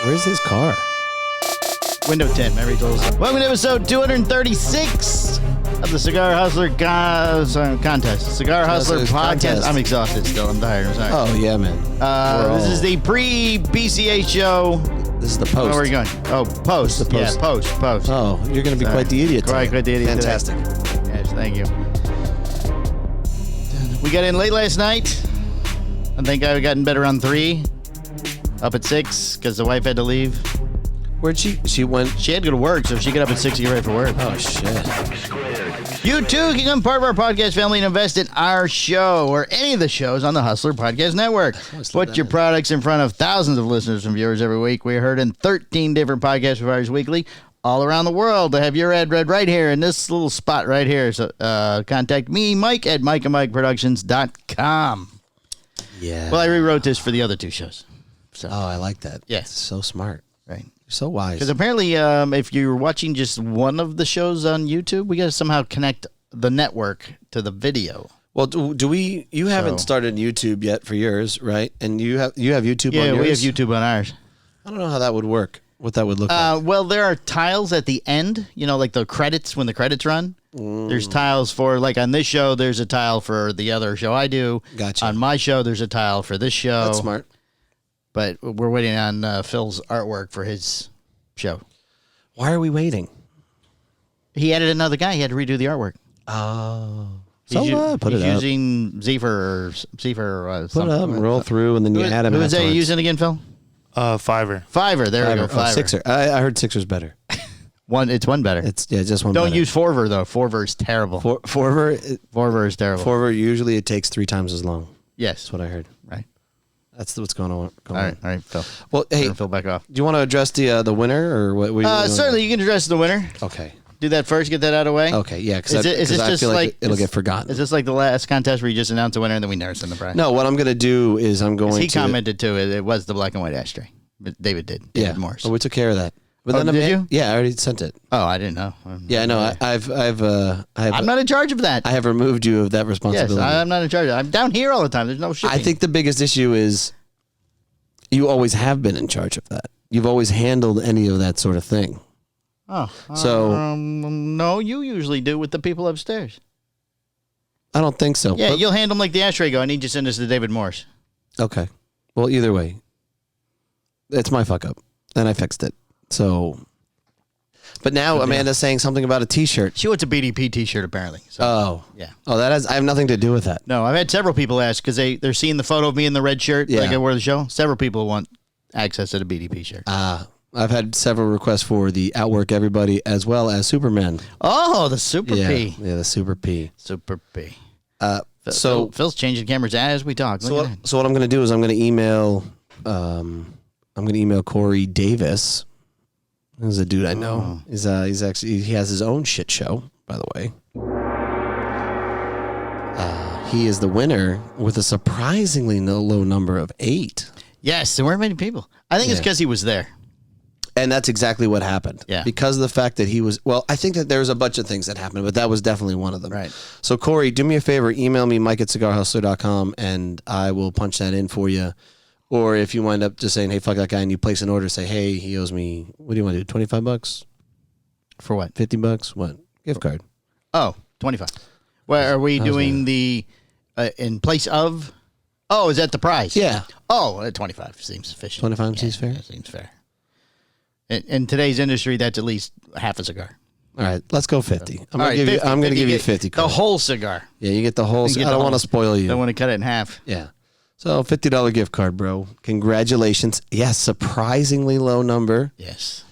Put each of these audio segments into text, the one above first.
Where's his car? Window 10. Mary told us. Welcome to episode 236 of the Cigar Hustler contest. Cigar Hustler podcast. Contest. I'm exhausted still. I'm tired. I'm sorry. Oh, yeah, man. This is the pre-PCA show. This is the post. Where are we going? Oh, post. The post. Yeah, post. Oh, you're going to be quite the idiot today. Quite the idiot. Fantastic. Today. Yes, thank you. We got in late last night. I think I got in bed around 3. Up at 6 because the wife had to leave. Where'd she went? She had to go to work, so she got up at 6 to get ready for work. Oh, shit. You too can become part of our podcast family and invest in our show or any of the shows on the Hustler Podcast Network. Put your products in front of thousands of listeners and viewers every week. We are heard in 13 different podcast providers weekly all around the world. To have your ad read right here in this little spot right here. So contact me, Mike, at mikeandmikeproductions.com. Yeah. Well, I rewrote this for the other 2 shows. So. Oh, I like that. Yes. So smart. Right. You're so wise. Because apparently, if you're watching just one of the shows on YouTube, we got to somehow connect the network to the video. Well, do we? You haven't started YouTube yet for yours, right? And you have YouTube on yours? Yeah, we have YouTube on ours. I don't know how that would work, what that would look like. Well, there are tiles at the end, like the credits, when the credits run. There's tiles for, like on this show, there's a tile for the other show I do. Gotcha. On my show, there's a tile for this show. That's smart. But we're waiting on Phil's artwork for his show. Why are we waiting? He added another guy. He had to redo the artwork. Oh. He's put it up. using Zephyr or something. Put it up and roll through, and then you add him Who was that afterwards. you using again, Phil? Fiverr. Fiverr. There we go. Fiverr. Oh, Sixer. I heard Sixer's better. It's one better. It's just one Don't better. use Forver, though. Forver is terrible. Forver is terrible. Forver, usually it takes 3 times as long. Yes. That's what I heard. Right. That's what's going on. All right, Phil. Well, hey, Phil, back off. do you want to address the winner or what? Certainly, you can address the winner. Okay. Do that first. Get that out of the way. Okay. Yeah. Is this I just feel like it'll get forgotten. Is this like the last contest where you just announce the winner and then we never send the prize? No. What I'm going to do is I'm going to. He commented too. It was the black and white ashtray. David did. David Morse. Oh, we took care of that. But did you? Yeah, I already sent it. Oh, I didn't know. Yeah, no, I'm not in charge of that. I have removed you of that responsibility. Yes, I'm not in charge of that. I'm down here all the time. There's no shipping. I think the biggest issue is you always have been in charge of that. You've always handled any of that sort of thing. Oh. So no, you usually do with the people upstairs. I don't think so. Yeah, you'll handle them like the ashtray go. I need you to send this to David Morse. Okay. Well, either way, it's my fuck up, and I fixed it. So, but now Amanda's saying something about a T-shirt. She wants a BDP T-shirt, apparently. So, yeah. Oh, I have nothing to do with that. No, I've had several people ask because they're seeing the photo of me in the red shirt like I wore the show. Several people want access to the BDP shirt. I've had several requests for the Outwork Everybody as well as Superman. Oh, the Super P. P. Yeah, the Super P. Super P. So Phil's changing cameras as we talk. So what I'm going to do is I'm going to email Corey Davis. This is a dude I know. He's actually he has his own shit show, by the way. He is the winner with a surprisingly low number of 8. Yes, there weren't many people. I think it's because he was there. And that's exactly what happened. Yeah. Because of the fact that he was, I think that there was a bunch of things that happened, but that was definitely one of them. Right. So, Corey, do me a favor, email me, mike@cigarhustler.com, and I will punch that in for you. Or if you wind up just saying, hey, fuck that guy, and you place an order, say, hey, he owes me, what do you want to do, $25? For what? $50? What? Gift card. Oh, 25. Well, are we doing the, in place of? Oh, is that the price? Yeah. Oh, 25 seems sufficient. 25 seems fair? That seems fair. In today's industry, that's at least half a cigar. All right, let's go 50. I'm going to give you 50. The whole cigar. Yeah, you get the whole cigar. I don't want to spoil you. Don't want to cut it in half. Yeah. So $50 gift card, bro. Congratulations. Yes, surprisingly low number. Yes.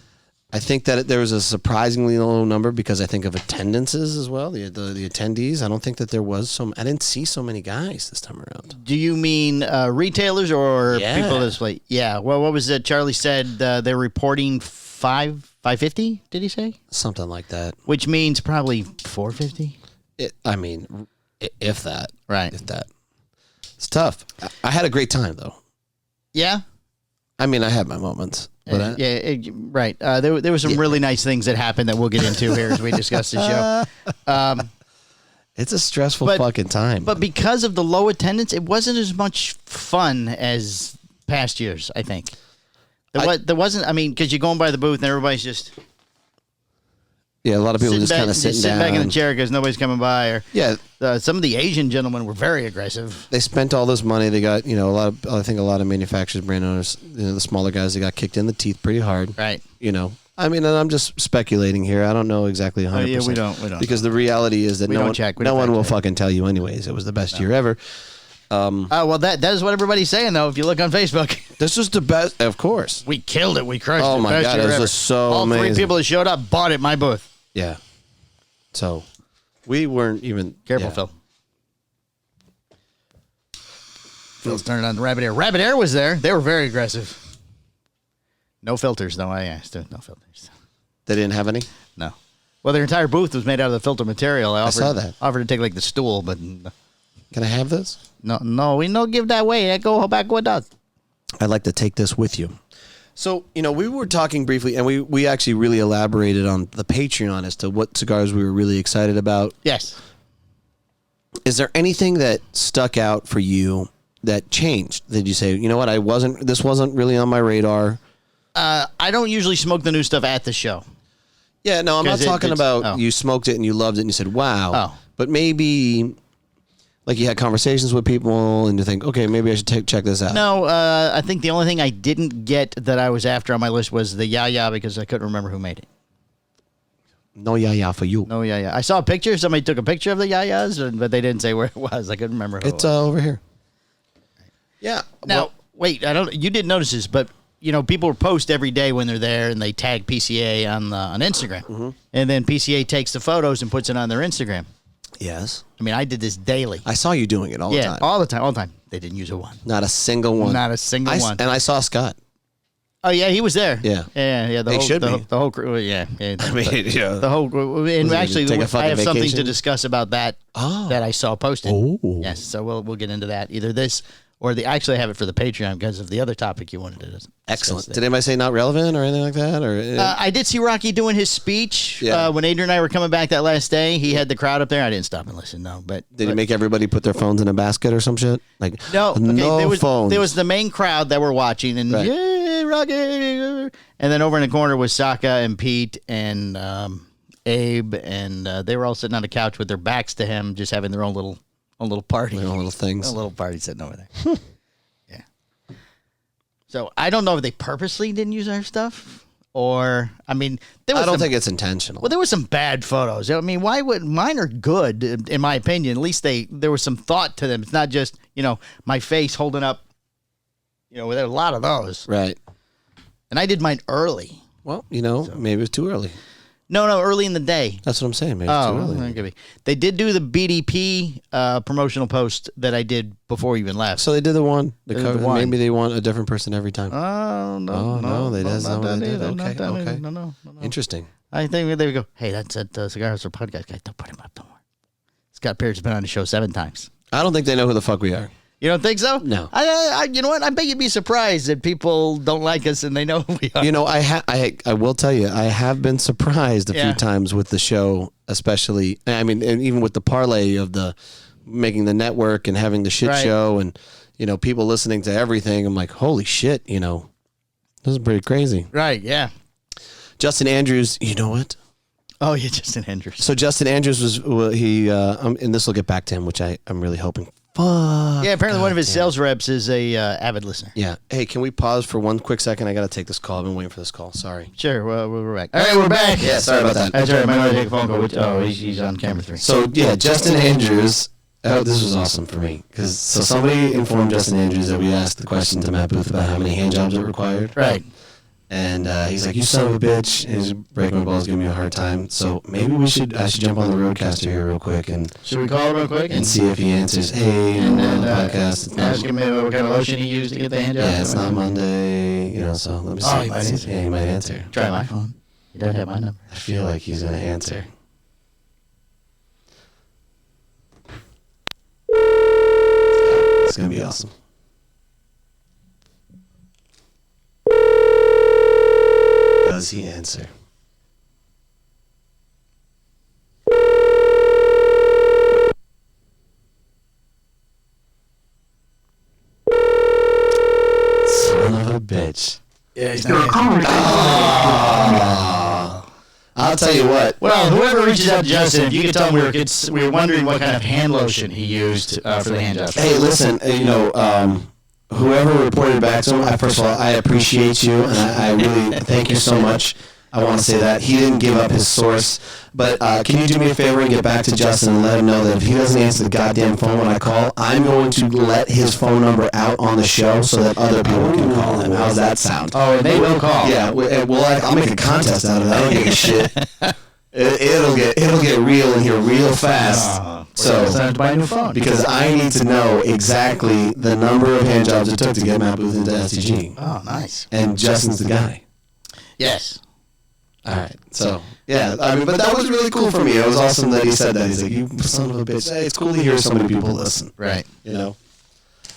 I think that there was a surprisingly low number because I think of attendances as well, the attendees. I don't think that there was I didn't see so many guys this time around. Do you mean retailers or people that display? Yeah. Well, what was it? Charlie said they're reporting 550, did he say? Something like that. Which means probably 450? If that. Right. If that. It's tough. I had a great time, though. Yeah? I had my moments. But right. There were some really nice things that happened that we'll get into here as we discuss the show. It's a stressful fucking time. But because of the low attendance, it wasn't as much fun as past years, I think. There wasn't. I mean, because you're going by the booth and everybody's just Yeah, a lot of people just kind of sitting down. back in the chair because nobody's coming by. Or yeah, some of the Asian gentlemen were very aggressive. They spent all this money. They got I think a lot of manufacturers, brand owners, the smaller guys, they got kicked in the teeth pretty hard. Right. I mean, and I'm just speculating here. I don't know exactly 100%. Yeah, we don't. Because the reality is that no one will fucking tell you anyways. It was the best year ever. Well, that is what everybody's saying, though, if you look on Facebook. This was the best, of course. We killed it. We crushed it. Oh, my God. It was just so amazing. All 3 people that showed up bought it at my booth. Yeah. So, we weren't even... Careful, Phil. Phil's turning on the Rabbit Air. Rabbit Air was there. They were very aggressive. No filters, though. I asked. No filters. They didn't have any? No. Well, their entire booth was made out of the filter material. I saw that. Offered to take, like, the stool, but... Can I have this? No, we don't give that away. That go back with us. I'd like to take this with you. So, we were talking briefly, and we actually really elaborated on the Patreon as to what cigars we were really excited about. Yes. Is there anything that stuck out for you that changed? Did you say, you know what, this wasn't really on my radar? I don't usually smoke the new stuff at the show. Yeah, no, I'm not talking about you smoked it and you loved it and you said, wow. Oh. But maybe... Like you had conversations with people and you think, okay, maybe I should check this out. No, I think the only thing I didn't get that I was after on my list was the Ya because I couldn't remember who made it. No Ya for you. No Ya. I saw a picture. Somebody took a picture of the Yas, but they didn't say where it was. I couldn't remember who it was. It's over here. Yeah. Now, wait, you didn't notice this, but people post every day when they're there and they tag PCA on Instagram. Mm-hmm. And then PCA takes the photos and puts it on their Instagram. Yes. I mean, I did this daily. I saw you doing it all the time. Yeah, all the time. They didn't use a one. Not a single one. Not a single one. And I saw Scott. Oh, yeah, he was there. Yeah. Yeah. The whole crew. Yeah. I mean, yeah. The whole crew. And actually, I have something vacation? to discuss about that that I saw posted. Oh. Yes, so we'll get into that. Either this or actually I have it for the Patreon because of the other topic you wanted to discuss. Excellent. Did anybody say not relevant or anything like that? Or I did see Rocky doing his speech when Adrian and I were coming back that last day. He had the crowd up there. I didn't stop and listen. No, but did he make everybody put their phones in a basket or some shit? Like no, okay, no phones. There was the main crowd that were watching, and yeah, Rocky. And then over in the corner was Saka and Pete and Abe, and they were all sitting on the couch with their backs to him, just having their own little party, their own little things, a little party sitting over there. So I don't know if they purposely didn't use our stuff, or I mean, I don't think it's intentional. Well, there were some bad photos. I mean, why would mine are good in my opinion? At least there was some thought to them. It's not just my face holding up. There were a lot of those. Right. And I did mine early. Well, maybe it was too early. No, early in the day. That's what I'm saying. Maybe it's too early. Well, could be. They did do the BDP promotional post that I did before we even left. So they did the one. one. Maybe they want a different person every time. Oh, no. No, they did. Okay. No. Interesting. I think they would go, hey, that's that Cigar Hustler podcast guy. Don't put him up. Don't worry. Scott Pierce has been on the show 7 times. I don't think they know who the fuck we are. You don't think so? No. You know what? I bet you'd be surprised that people don't like us and they know who we are. I will tell you, I have been surprised a few times with the show, especially. I mean, and even with the parlay of the making the network and having the shit show and people listening to everything. I'm like, holy shit, this is pretty crazy. Right? Yeah. Justin Andrews, you know what? Oh yeah, Justin Andrews. So Justin Andrews and this will get back to him, which I'm really hoping. Fuck. Yeah, apparently one of his sales reps is a avid listener. Yeah. Hey, can we pause for one quick second? I got to take this call. I've been waiting for this call. Sorry. Sure. Well, we're back. All right, we're back. Yeah, sorry about that. That's all right. I might take a phone call. He's on camera 3. So, yeah, Justin Andrews. Oh, this was awesome for me. So somebody informed Justin Andrews that we asked the question to Matt Booth about how many hand jobs it required. Right. And he's like, you son of a bitch. And he's breaking my balls, giving me a hard time. So maybe I should jump on the Roadcaster here real quick. Should we call him real quick? And see if he answers. Hey, and on the podcast. Ask him what kind of lotion he used to get the hand job. Yeah, it's not Monday. So let me see. Oh, he might answer. Yeah, he might answer. Try my phone. He doesn't have my number. I feel like he's going to answer. It's going to be awesome. Does he answer? Son of a bitch. Yeah, he's not. I'll tell you what. Well, whoever reaches out to Justin, if you could tell him we were wondering what kind of hand lotion he used for the hand job. Hey, listen, whoever reported back to him, first of all, I appreciate you, and I really thank you so much. I want to say that. He didn't give up his source. But can you do me a favor and get back to Justin and let him know that if he doesn't answer the goddamn phone when I call, I'm going to let his phone number out on the show so that other people can call him. How's that sound? Oh, and they will call. Yeah, I'll make a contest out of that. I don't give a shit. It'll get real in here real fast. So it's time to buy a new phone. Because I need to know exactly the number of hand jobs it took to get Matt Booth into STG. Oh, nice. And Justin's the guy. Yes. All right. So, yeah, but that was really cool for me. It was awesome that he said that. He's like, you son of a bitch. Hey, it's cool to hear so many people listen. Right.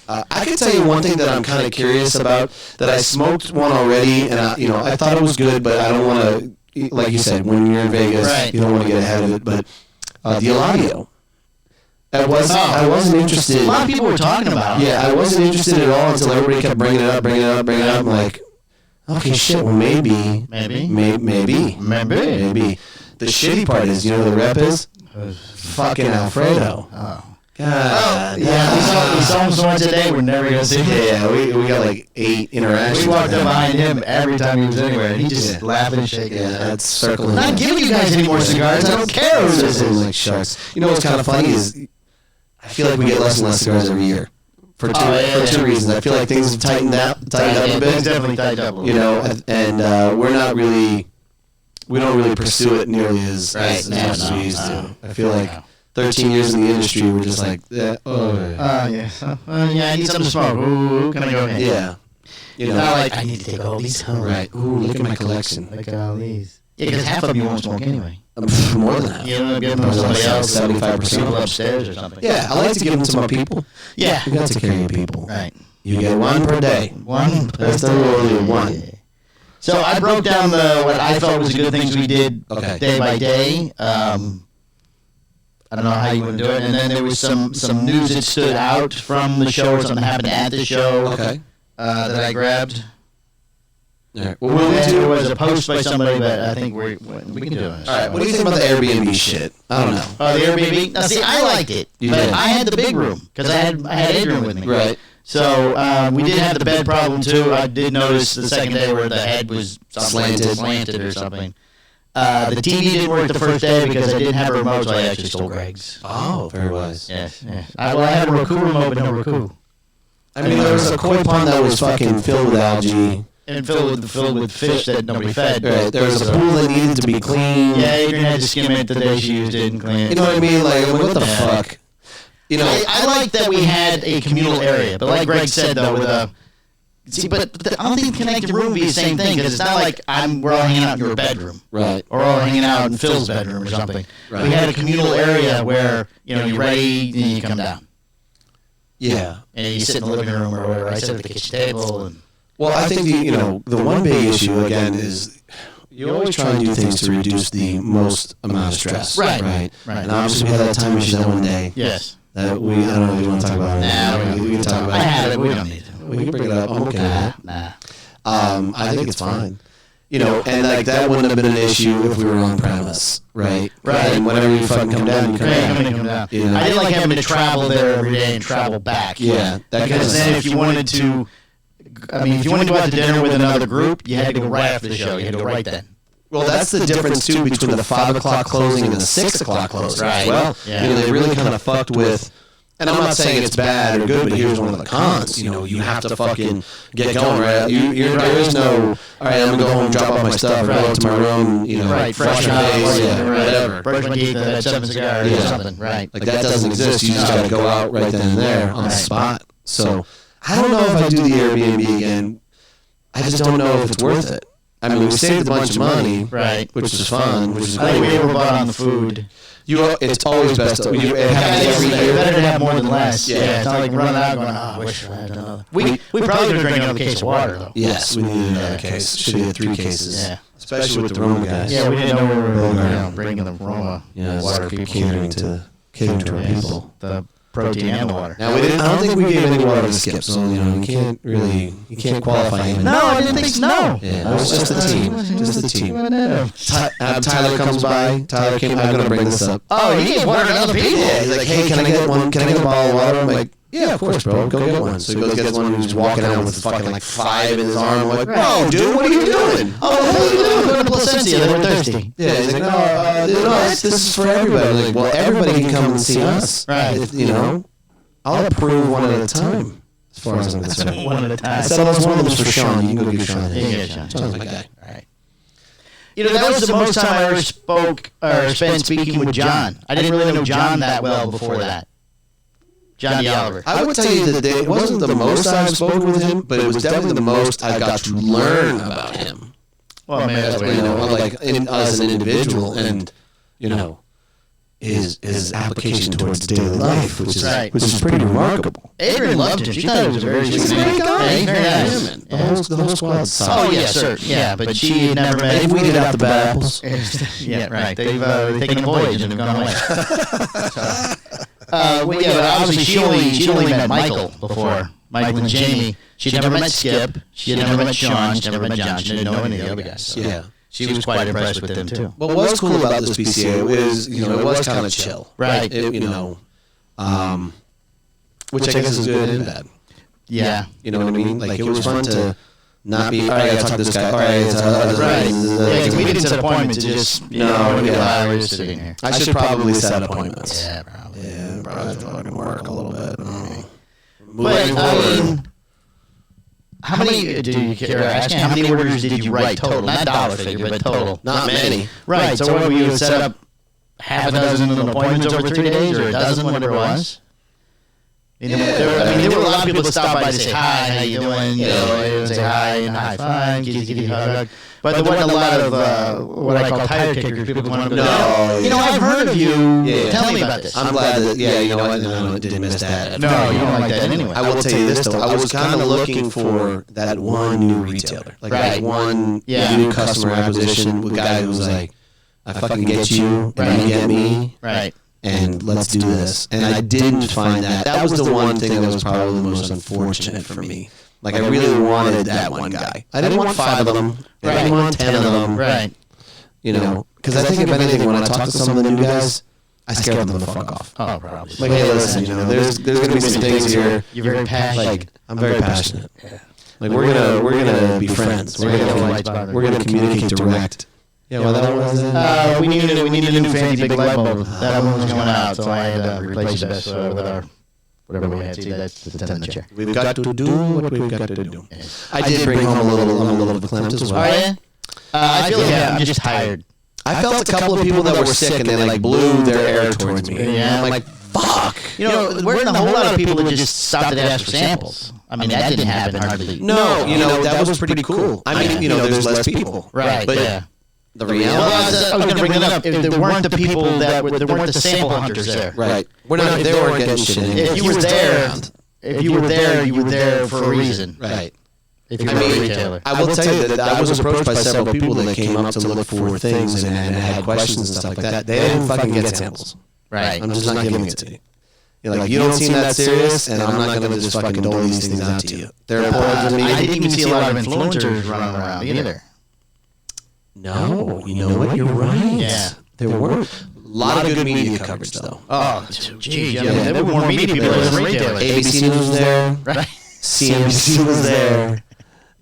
I can tell you one thing that I'm kind of curious about, that I smoked one already, and I thought it was good, but I don't want to, like you said, when you're in Vegas, you don't want to get ahead of it, but the Eladio. I wasn't interested. A lot of people were talking about it. Yeah, I wasn't interested at all until everybody kept bringing it up. I'm like, okay, shit, well, maybe. The shitty part is, the rep is? Fucking Alfredo. Oh. God. We saw him so much today, we're never going to see him. Yeah, we got like 8 interactions. We walked up behind him every time he was anywhere, and he just laughing and shaking. Yeah, that's circling. I'm not giving you guys any more cigars. I don't care who this is. Like sharks. You know what's kind of funny is, I feel like we get less and less cigars every year. For two reasons. I feel like things have tightened up a bit. Things definitely tightened up a little bit. And we don't really pursue it nearly as much as we used to. I feel like 13 years in the industry, we're just like, I need something to smoke. Ooh, can I go ahead? Yeah. Not like, I need to take all these home. Right. Ooh, look at my collection. Look at all these. Yeah, because half of them you won't smoke anyway. More than half. You know, give them to somebody else. 75%. People upstairs or something. Yeah, I like to give them to my people. Yeah. You got to carry your people. Right. You get one per day. One. That's the rule. One. So I broke down what I thought was the good things we did day by day. I don't know how you would do it. And then there was some news that stood out from the show or something happened at the show that I grabbed. All right. There was a post by somebody, but I think we can do it. All right. What do you think about the Airbnb shit? I don't know. Oh, the Airbnb? Now, see, I liked it. But I had the big room because I had Adrian with me. Right. So we did have the bed problem, too. I did notice the second day where the head was slanted or something. The TV didn't work the first day because I didn't have a remote, so I actually stole Greg's. Oh, very wise. Yes. I had a Roku remote, but no Roku. I mean, there was a koi pond that was fucking filled with algae. And filled with fish that nobody fed. Right. There was a pool that needed to be cleaned. Yeah, Adrian had to skim it the day she used it and clean it. You know what I mean? Like, what the fuck? I like that we had a communal area, but like Greg said, though, with a... See, but I don't think connected room would be the same thing, because it's not like we're all hanging out in your bedroom. Right. Or all hanging out in Phil's bedroom or something. Right. We had a communal area where, you're ready, and you come down. Yeah. And you sit in the living room or whatever. I sit at the kitchen table and... Well, I think the one big issue again is you always try and do things to reduce the most amount of stress. Right. And obviously we had that time machine that one day. Yes. That I don't know if you want to talk about it. Nah, we can talk about it. I had it. We don't need to. We can bring it up. I'm okay with that. Nah. I think it's fine. And like that wouldn't have been an issue if we were on premise, right? And whenever you fucking come down, you come down. I didn't like having to travel there every day and travel back. Yeah. Because then if you wanted to... if you wanted to go out to dinner with another group, you had to go right after the show. You had to go right then. Well, that's the difference, too, between the 5 o'clock closing and the 6 o'clock closing as well. Yeah. They really kind of fucked with... And I'm not saying it's bad or good, but here's one of the cons. You have to fucking get going, right? There is no, all right, I'm going to go home, drop off my stuff, go up to my room, fresh my face, whatever. Brush my teeth, have 7 cigars or something, right. Like, that doesn't exist. You just got to go out right then and there on the spot. So... I don't know if I do the Airbnb again. I just don't know if it's worth it. I mean, we saved a bunch of money, right? Which was fun. I think we overbought on the food. It's always best to it happens every year. Better to have more than less. Yeah, it's not like running out going, I wish I had another. We probably could drink another case of water, though. Yes, we needed another case. Should have had 3 cases. Yeah. Especially with the Roma guys. Yeah, we didn't know we were bringing the Roma water. Catering to our people. The protein and the water. Now, I don't think we gave any water to Skip, so, you can't qualify him. No, I didn't think so. No. Yeah, it was just the team. Just the team. Tyler comes by. Tyler came, I'm going to bring this up. Oh, he gave water to other people. Yeah, he's like, hey, can I get one? Can I get a bottle of water? I'm like, yeah, of course, bro. Go get one. So he goes gets one, and he's walking out with fucking like 5 in his arm. I'm like, whoa, dude, what are you doing? Oh, what are you doing? We're going to Placencia. They were thirsty. Yeah, he's like, no, this is for everybody. I'm like, well, everybody can come and see us. Right. I'll approve one at a time. As far as I'm concerned. One at a time. I said, one of them's for Sean. You can go get Sean. You can get Sean. Sean's my guy. All right. That was the most time I ever spent speaking with John. I didn't really know John that well before that. John Oliver. I would tell you that it wasn't the most I've spoken with him, but it was definitely the most I got to learn about him. Well, man, that's what as an individual, and his application towards daily life, which is pretty remarkable. Adrian loved him. She thought he was a very sweet guy. He's very nice. The whole squad. Oh yeah, sir. Yeah, but she had never met him. They've weeded out the bad apples. Yeah, right. They've taken a voyage and have gone away. But obviously she only met Michael before. Michael and Jamie. She'd never met Skip. She had never met Sean. She'd never met John. She didn't know any of the other guys. So. Yeah. She was quite impressed with them too. But what's cool about this PCA is, it was kind of chill. Right. Which I guess is good and bad. Yeah. You know what I mean? Like, it was fun to not be, all right, I gotta talk to this guy. All right, it's right. Yeah, we didn't set appointments. It just, we're just sitting here. I should probably set appointments. Yeah, probably. Yeah, probably fucking work a little bit. But, how many, how many orders did you write total? Not dollar figure, but total. Not many. Right, so what, you would set up half a dozen appointments over 3 days, or a dozen, whatever it was? There were a lot of people that stopped by to say hi, how you doing? Say hi and high five, give you a hug. But there wasn't a lot of what I call tire kickers. People wanted to know. I've heard of you. Tell me about this. I'm glad that. I didn't miss that. No, you don't like that anyway. I will tell you this though. I was kind of looking for that one new retailer, like that one new customer acquisition with a guy who was like, I fucking get you, and you get me. Right. And let's do this. And I didn't find that. That was the one thing that was probably the most unfortunate for me. Like, I really wanted that one guy. I didn't want 5 of them. I didn't want 10 of them. Right. Because I think if anything, when I talk to some of the new guys, I scare them the fuck off. Oh, probably. Like, hey, listen, there's going to be some things here. You're very passionate. Like, I'm very passionate. Yeah. Like, we're gonna be friends. We're gonna communicate direct. Yeah, well, that was we needed a new fancy big light bulb. That one was going out, so I had to replace it with our whatever we had. See, that's the 10 chair. We've got to do what we've got to do. I did bring home a little verklempt as well. Oh yeah. I feel like I'm just tired. I felt a couple of people that were sick and they like blew their air towards me. Yeah, I'm like, fuck. We're in a whole lot of people that just stopped and asked for samples. I mean, that didn't happen hardly. No, that was pretty cool. I mean, there's less people. Right. But yeah. The reality. I was going to bring that up. If there weren't the people there weren't the sample hunters there. Right. They weren't getting shit in. If you were there for a reason. Right. If you were a retailer. I will tell you that I was approached by several people that came up to look for things and had questions and stuff like that. They didn't fucking get samples. Right. I'm just not giving it to you. You're like, you don't seem that serious, and I'm not going to just fucking dole these things out to you. They're important to me. I didn't even see a lot of influencers running around either. No, you know what? You're right. Yeah. There were a lot of good media coverage, though. Oh, geez. Yeah, there were more media people than retailers. ABC News was there. Right. CNBC was there.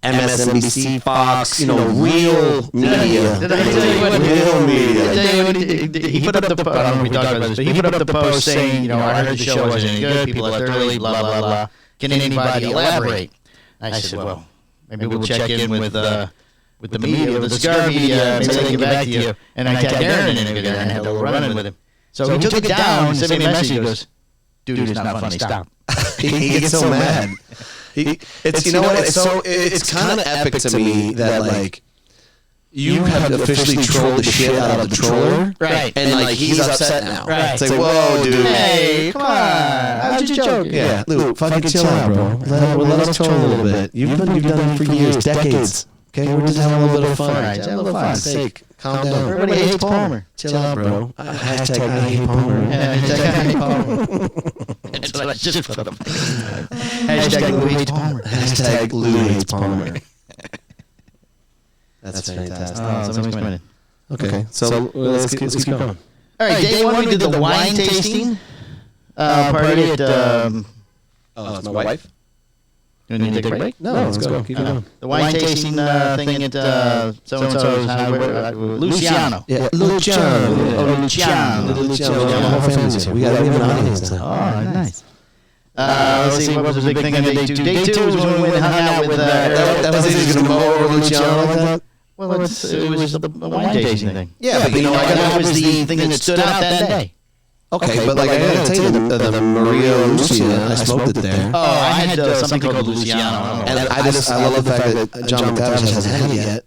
MSNBC, Fox, real media. Did I tell you what? Real media. He put up the post. I don't know if we talked about this, but he put up the post saying, I heard the show wasn't any good. People left early, blah, blah, blah. Can anybody elaborate? I said, well, maybe we'll check in with the media, with the Cigar media, maybe they can get back to you. And I tagged Aaron in it and had a little run-in with him. So he took it down, sent me a message, he goes, dude, it's not funny, stop. He gets so mad. It's it's kind of epic to me that like you have officially trolled the shit out of the troller, right? And like he's upset now, right? It's like, whoa, dude, hey, come on, I was just joking. Yeah, Luke, fucking chill out, bro. Let us troll a little bit. You've done it for years, decades. Okay, we're just having a little bit of fun. Right, just have a little fun. Sake, calm down. Everybody hates Palmer. Chill out, bro. Hashtag I hate Palmer. Hashtag I hate Palmer. That's what I just put up. Hashtag Lou hates Palmer. Hashtag Lou hates Palmer. That's fantastic. Somebody's coming in. Okay, so let's keep going. All right, day one we did the wine tasting party at... it's my wife? You need to take a break? No, let's go. Keep going. The wine tasting thing at so-and-so's, Luciano. Yeah, Luciano. Luciano. The whole family's here. We have an audience now. Oh, nice. Let's see, what was the big thing on day two? Day two was when we went and hung out with... That was easy to mow over Luciano like that? Well, it was the wine tasting thing. Yeah, but you know, that was the thing that stood out that day. Okay, but like I gotta tell you, the Maria Lucia, I smoked it there. Oh, I had something called Luciano. And I love the fact that John McTavish hasn't had it yet.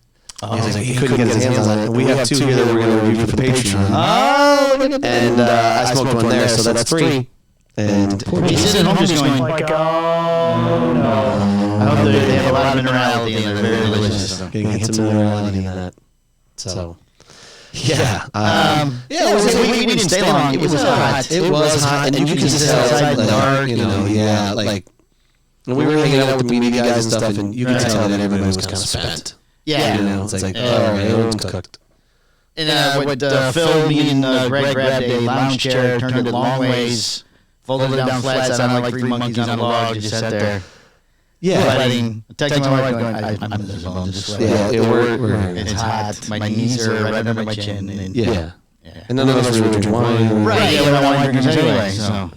He's like, he couldn't get his hands on it. And we have two here that we're going to review for the Patreon. Oh, look at that. And I smoked one there, so that's 3. And he's sitting at home just going, like, oh, no. I hope they have a lot of minerality and they're very delicious. Getting some minerality in that. So... Yeah. We didn't stay long. It was hot. It was hot, and you could just sit outside in the dark, you know, yeah, like, and we were hanging out with the media guys and stuff, and you could tell that everybody was kind of spent. Yeah. You know, it's like, all right, everyone's cooked. And Phil, me and Greg grabbed a lounge chair, turned it long ways, folded it down flat, sat on like 3 monkeys on a log, just sat there. Yeah, texting my wife going, I'm miserable, I'm just sweating. Yeah, it's hot, my knees are right under my chin. And yeah. And none of us were drinking wine. Right, yeah, we're not wine drinkers anyway, so.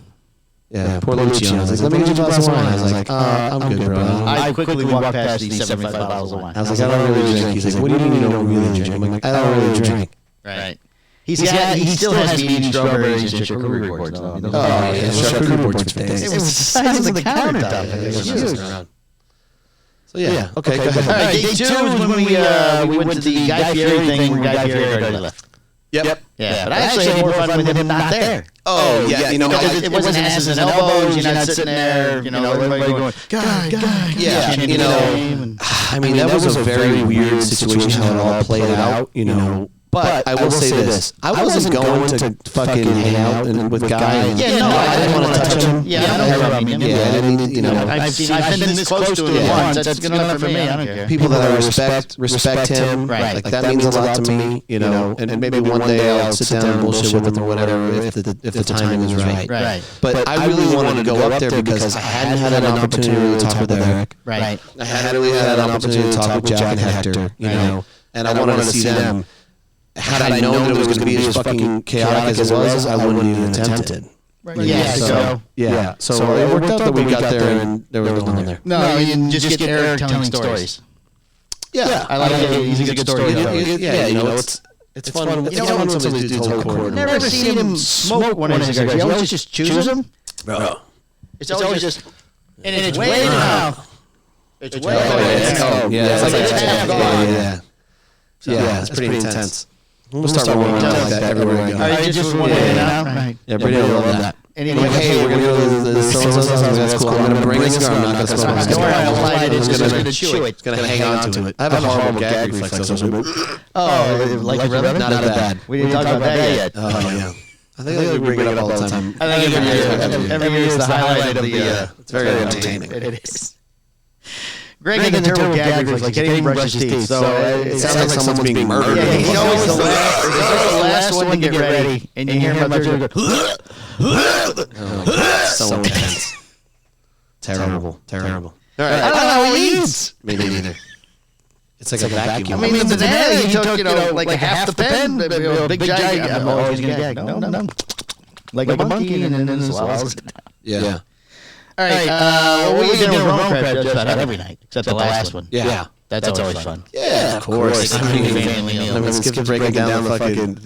Yeah, poor Luciano. I was like, let me get you a glass of wine. I was like, I'm good, bro. I quickly walked past these 75 bottles of wine. I was like, I don't really drink. He's like, what do you mean you don't really drink? I'm like, I don't really drink. Right. He still has me eating strawberries and charcuterie boards. Oh, yeah, charcuterie boards for days. It was the size of the countertop. It was huge. So yeah, okay, go ahead. All right, day 2 was when we went to the Guy Fieri thing where Guy Fieri had already left. Yep. Yeah, but I actually had more fun with him not there. Oh, yeah, you know, it wasn't asses and elbows, you're not sitting there, you know, everybody going, Guy. Yeah, you know, I mean, that was a very weird situation how it all played out, you know. But I will say this. I wasn't going to fucking hang out with Guy. Yeah, no, I didn't want to touch him. Yeah, I don't care about him. Yeah, I didn't, you know. I've been this close to him once. That's good enough for me. I don't care. People that I respect him. Right. Like, that means a lot to me, you know. And maybe one day I'll sit down and bullshit with him or whatever if the timing is right. Right. But I really wanted to go up there because I hadn't had an opportunity to talk with Eric. Right. I hadn't really had an opportunity to talk with Jack and Hector, you know. And I wanted to see them. Had I known that it was going to be as fucking chaotic as it was, I wouldn't even attempt it. Yeah. So it worked out that we got there and there was no one there. No, you just get Eric telling stories. Yeah. I like it. He's a good storyteller. Yeah, you know, it's fun. It's fun when some of these dudes hold court. Never seen him smoke one of his cigars. He always just chews them. Bro. It's always just... And it's way in the mouth. It's way in the mouth. Yeah. It's like it's half gone. Yeah, it's pretty intense. We'll start rolling around like that everywhere we go. Are you just one day now? Right. Yeah, Brady will love that. Like, hey, we're going to go to the so-and-so's house. That's cool. I'm going to bring a cigar. I'm not going to smoke my cigar. It's going to chew it. It's going to hang on to it. I have a horrible gag reflex. Oh, like your brother? Not as bad. We didn't talk about that yet. Oh, yeah. I think we bring it up all the time. I think every year is the highlight of the... It's very entertaining. It is. Greg had the terrible gag reflex. He can't even brush his teeth. So it sounds like someone's being murdered. Yeah, he's always the last one to get ready. And you hear him up there go, so intense. Terrible. All right. I don't know how he eats. Me neither. It's like a vacuum. I mean, the banana, he took, like half the pen, big giant. I'm always going to gag. No. Like a monkey and then swallows it down. Yeah. All right, we did a Rome crab just about every night, except the last one. Yeah. That's always fun. Yeah, of course. Family meal. I mean, Skip's breaking down the fucking...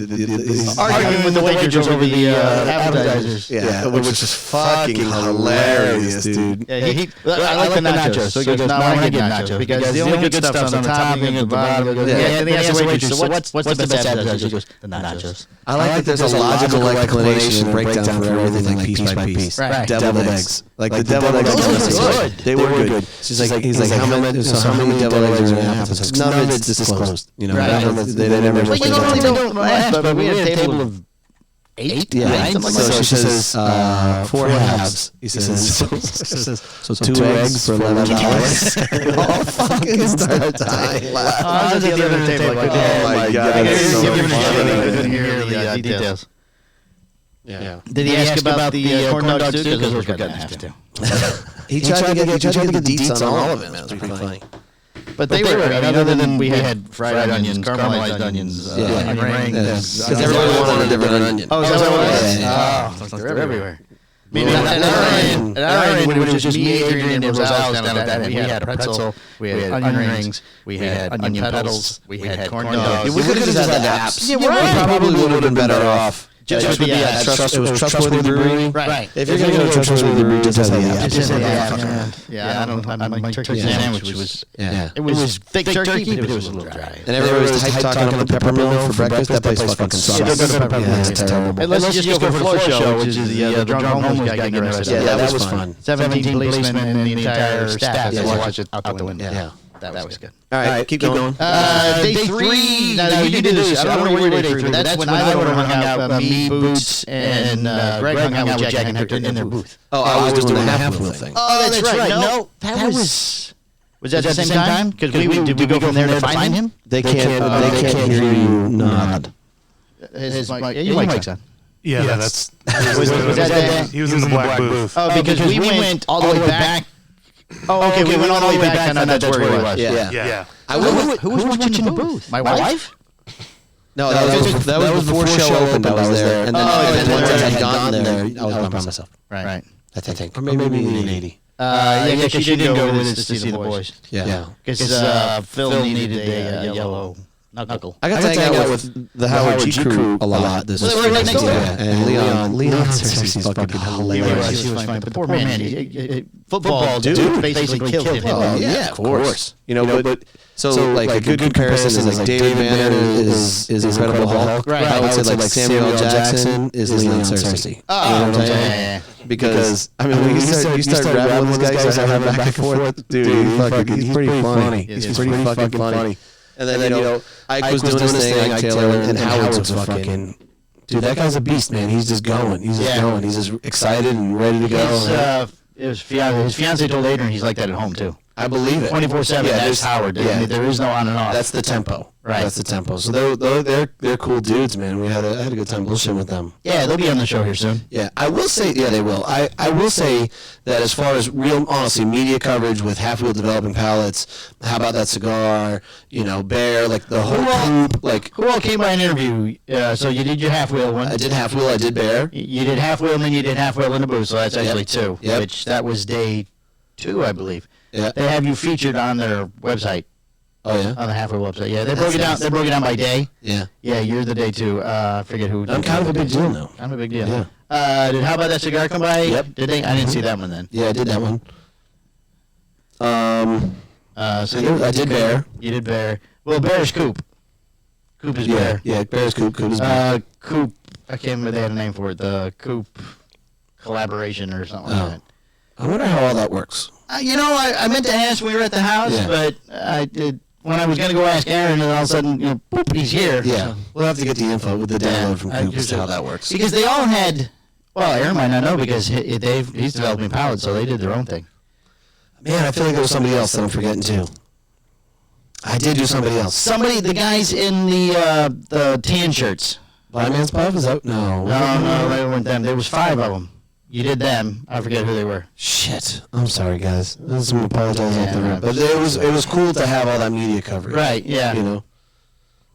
Arguing with the waitress over the appetizers. Yeah, which is fucking hilarious, dude. Yeah, I like the nachos, so he goes, no, I get nachos, because the only good stuff's on the top and the bottom. Yeah, and he asks the waitress, so what's the best appetizer? She goes, the nachos. I like that there's a logical explanation and breakdown for everything, like piece by piece. Deviled eggs. Like the deviled eggs. Those were good. They were good. He's like, how many deviled eggs are in an appetizer? None of it's disclosed. You know, they never. Well, you normally don't ask, but we had a table of 8? Yeah. Something like So that. she says 4 halves. He says so 2 eggs for $11. All fucking start dying. I was at the other table. Oh my God, that's so funny. couldn't hear the details. Yeah. Did he ask about the corn dogs too? Because we're gonna have to. He tried to get the deets on all of it, man. It was pretty funny. But they were, I mean, other than we had fried onions, caramelized onions, onion rings. Because everyone wanted a different onion. Oh, is that what it was? They're everywhere. I mean, at our end, when it was just me, Adrian, and Rosales down at that end, we had a pretzel, we had onion rings, we had onion petals, we had corn dogs. We could have just had the apps. Yeah, we probably would have been better off. Just with the Trustworthy Brewery. Right. If you're going to go to Trustworthy Brewery, just have the apps. Just have the apps. Yeah, I don't. My turkey sandwich was. Yeah. It was thick turkey, but it was a little dry. And everybody was hype talking up the peppermill for breakfast. That place fucking sucks. Yeah, it's terrible. And let's just go for the floor show, which is the drunk homeless guy getting arrested. Yeah, that was fun. 17 policemen and the entire staff to watch it out the window. Yeah. That was good. All right, keep going. Day 3. Now, you did this. I don't know where day 3, but that's when I hung out. Me, Boots, and Greg hung out with Jack and Hector in their booth. Oh, I was doing the half wheel thing. Oh, that's right. No, that was. Was that at the same time? Because did we go from there to find him? They can't hear you nod. His mic. Yeah, your mic's on. Yeah, that's. Was that He was in the black booth. Oh, because we went all the way back. Oh, okay. We went all the way back, and that's where he was. Yeah. Who was watching the booth? My wife? No, that was before show opened. I was there, and then once I had gone there, I was by myself. Right. I think, or maybe an 80. Yeah, because she didn't go with us to see the boys. Yeah. Because Phil needed a yellow knuckle. I got to hang out with the Howard G crew a lot. This Well, they were right next door. And Leon Cersei's fucking hilarious. He was funny, but the poor man, football dude basically killed him. Oh, yeah, of course. You know, but so like a good comparison is like David Banner is Incredible Hulk. Right. I would say like Samuel L. Jackson is Leon Cersei. Oh, you know what I'm saying? Because I mean, when you start rapping with this guy, start having back and forth, dude, he's pretty funny. He's pretty fucking funny. And then, you know, Ike was doing his thing, Ike Taylor, and Howard was fucking... Dude, that guy's a beast, man. He's just going. He's just excited and ready to go. His fiance told Adrian he's like that at home, too. I believe it. 24/7, that's Howard. There is no on and off. That's the tempo. Right. That's the tempo. So they're cool dudes, man. I had a good time bullshitting with them. Yeah, they'll be on the show here soon. Yeah, I will say, they will. I will say that as far as real, honestly, media coverage with Half Wheel developing pallets, how about that cigar, you know, Bear, like the whole group, like... Who all came by an interview? So you did your Half Wheel one. I did Half Wheel, I did Bear. You did Half Wheel, and then you did Half Wheel in the booth, so that's actually 2. Yep. Which, that was day 2, I believe. Yeah. They have you featured on their website. Oh, yeah? On the Half Wheel website. Yeah, they broke it down. They broke it down by day. Yeah. Yeah, you're the day 2. I forget who. I'm kind of a big deal now. Kind of a big deal. Yeah. How about that cigar come by? Yep. Did they? I didn't see that one then. Yeah, I did that one. So I did Bear. You did Bear. Well, Bear's Coop. Coop is Bear. Yeah, Bear's Coop. Coop is Bear. Coop. I can't remember. They had a name for it. The Coop collaboration or something like that. I wonder how all that works. You know, I meant to ask when we were at the house, but I did. When I was going to go ask Aaron, and all of a sudden, you know, boop, he's here. Yeah, we'll have to get the info with the download from Coop as to how that works. Because they all had, well, Aaron might not know because he's developing pallets, so they did their own thing. Man, I feel like there was somebody else that I'm forgetting too. I did do somebody else. The guys in the tan shirts. Blind Man's Puff, is that? No, they weren't them. There was 5 of them. You did them. I forget who they were. Shit. I'm sorry, guys. I'm apologizing out there. But it was cool to have all that media coverage. Right, yeah. You know?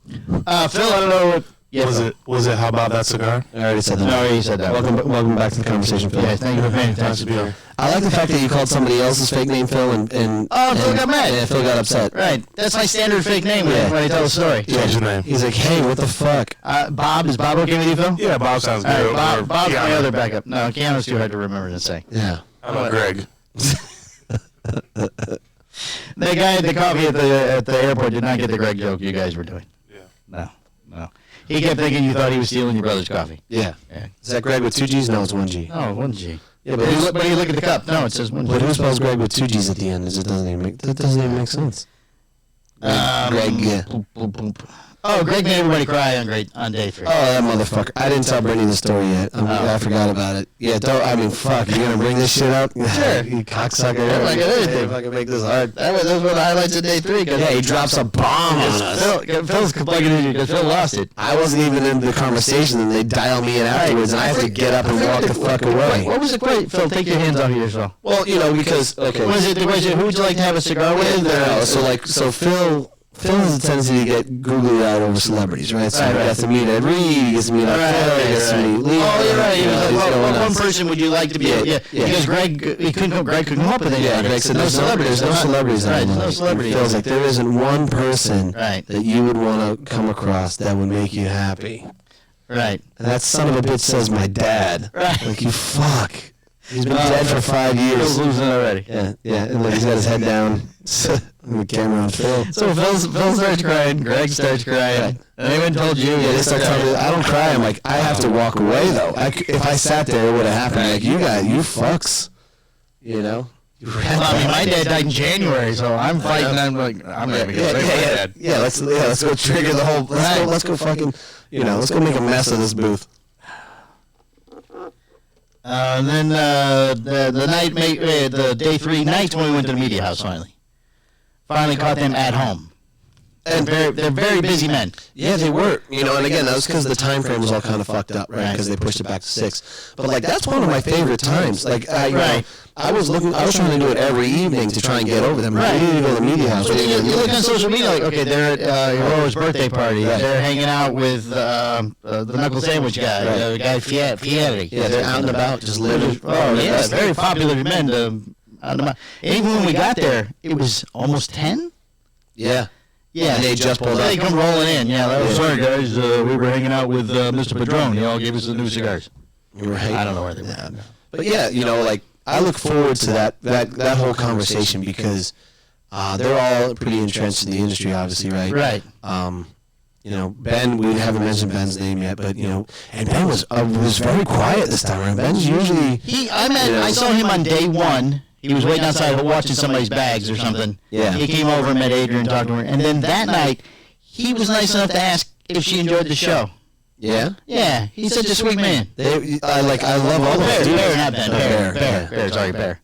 Phil, I don't know what... Yeah, was it how about that cigar? I already said that. No, you said that. Welcome back to the conversation, Phil. Yeah, thank you for paying attention. I like the fact that you called somebody else's fake name Phil and Phil got mad. Yeah, Phil got upset. Right. That's my standard fake name when I tell a story. Change your name. He's like, hey, what the fuck? Bob, is Bob okay with you, Phil? Yeah, Bob sounds good. Bob's my other backup. No, Keanu's too hard to remember to say. Yeah. How about Greg? The guy at the coffee at the airport did not get the Greg joke you guys were doing. Yeah. No. He kept thinking you thought he was stealing your brother's coffee. Yeah. Is that Greg with 2 G's? No, it's 1 G. Oh, 1 G. Yeah, but you look at the cup. No, it says 1 G. But who spells Greg with 2 G's at the end? That doesn't even make sense. Greg. Oh, Greg made everybody cry on day 3. Oh, that motherfucker. I didn't tell Brittany the story yet. I forgot about it. Yeah, fuck. You gonna bring this shit up? Sure. You cocksucker. Like anything. Fucking make this hard. That was one of the highlights of day 3. Yeah, he drops a bomb on us. Phil's complaining because Phil lost it. I wasn't even in the conversation, and they dial me in afterwards, and I have to get up and walk the fuck away. What was the question? Phil, take your hands off of yourself. Well, because, okay. Was it the question, who would you like to have a cigar with? So Phil has a tendency to get googly eyed over celebrities, right? So he gets to meet Ed Reed, he gets to meet Phil, he gets to meet Lee. Oh, you're right. One person would you like to be? Yeah. Because Greg couldn't come up with anything. Yeah, Greg said there's no celebrities. Right, no celebrities. Phil's like, there isn't one person that you would want to come across that would make you happy. Right. And that son of a bitch says my dad. Right. Like, you fuck. He's been dead for 5 years. He's losing already. Yeah. And like he's got his head down. The camera on Phil. So Phil starts crying. Greg starts crying. And anyone told you? Yeah, they start telling me, I don't cry. I'm like, I have to walk away though. If I sat there, it would have happened. Like, you fucks. You know. My dad died in January, so I'm fighting. I'm like, I'm gonna get my dad. Yeah. Let's go trigger the whole. Let's go fucking. Let's go make a mess of this booth. And then the day 3 night when we went to the media house finally caught them at home. And they're very busy men. Yeah, they were. And again, that was because the time frame was all kind of fucked up, right? Because they pushed it back to 6. But like, that's one of my favorite times. Like, I was trying to do it every evening to try and get over them. Right. We need to go to the media house. You look on social media, like, okay, they're at Hero's birthday party. Right. They're hanging out with the knuckle sandwich guy, the guy Fieri. Yeah, they're out and about, just living. Oh, yeah, very popular men. Even when we got there, it was almost 10. Yeah. Yeah, and they just pulled up. They come rolling in. Yeah, that was sorry guys. We were hanging out with Mr. Padron. He all gave us the new cigars. Right. I don't know where they went. But yeah, like I look forward to that whole conversation because they're all pretty entrenched in the industry, obviously, right? Right. Ben, we haven't mentioned Ben's name yet, but and Ben was very quiet this time around. Ben's usually I saw him on day 1. He was waiting outside watching somebody's bags or something. Yeah. He came over and met Adrian and talked to her. And then that night, he was nice enough to ask if she enjoyed the show. Yeah? Yeah. He's such a sweet man. I love all those dudes. Bear, not Ben. Bear. Sorry, Bear.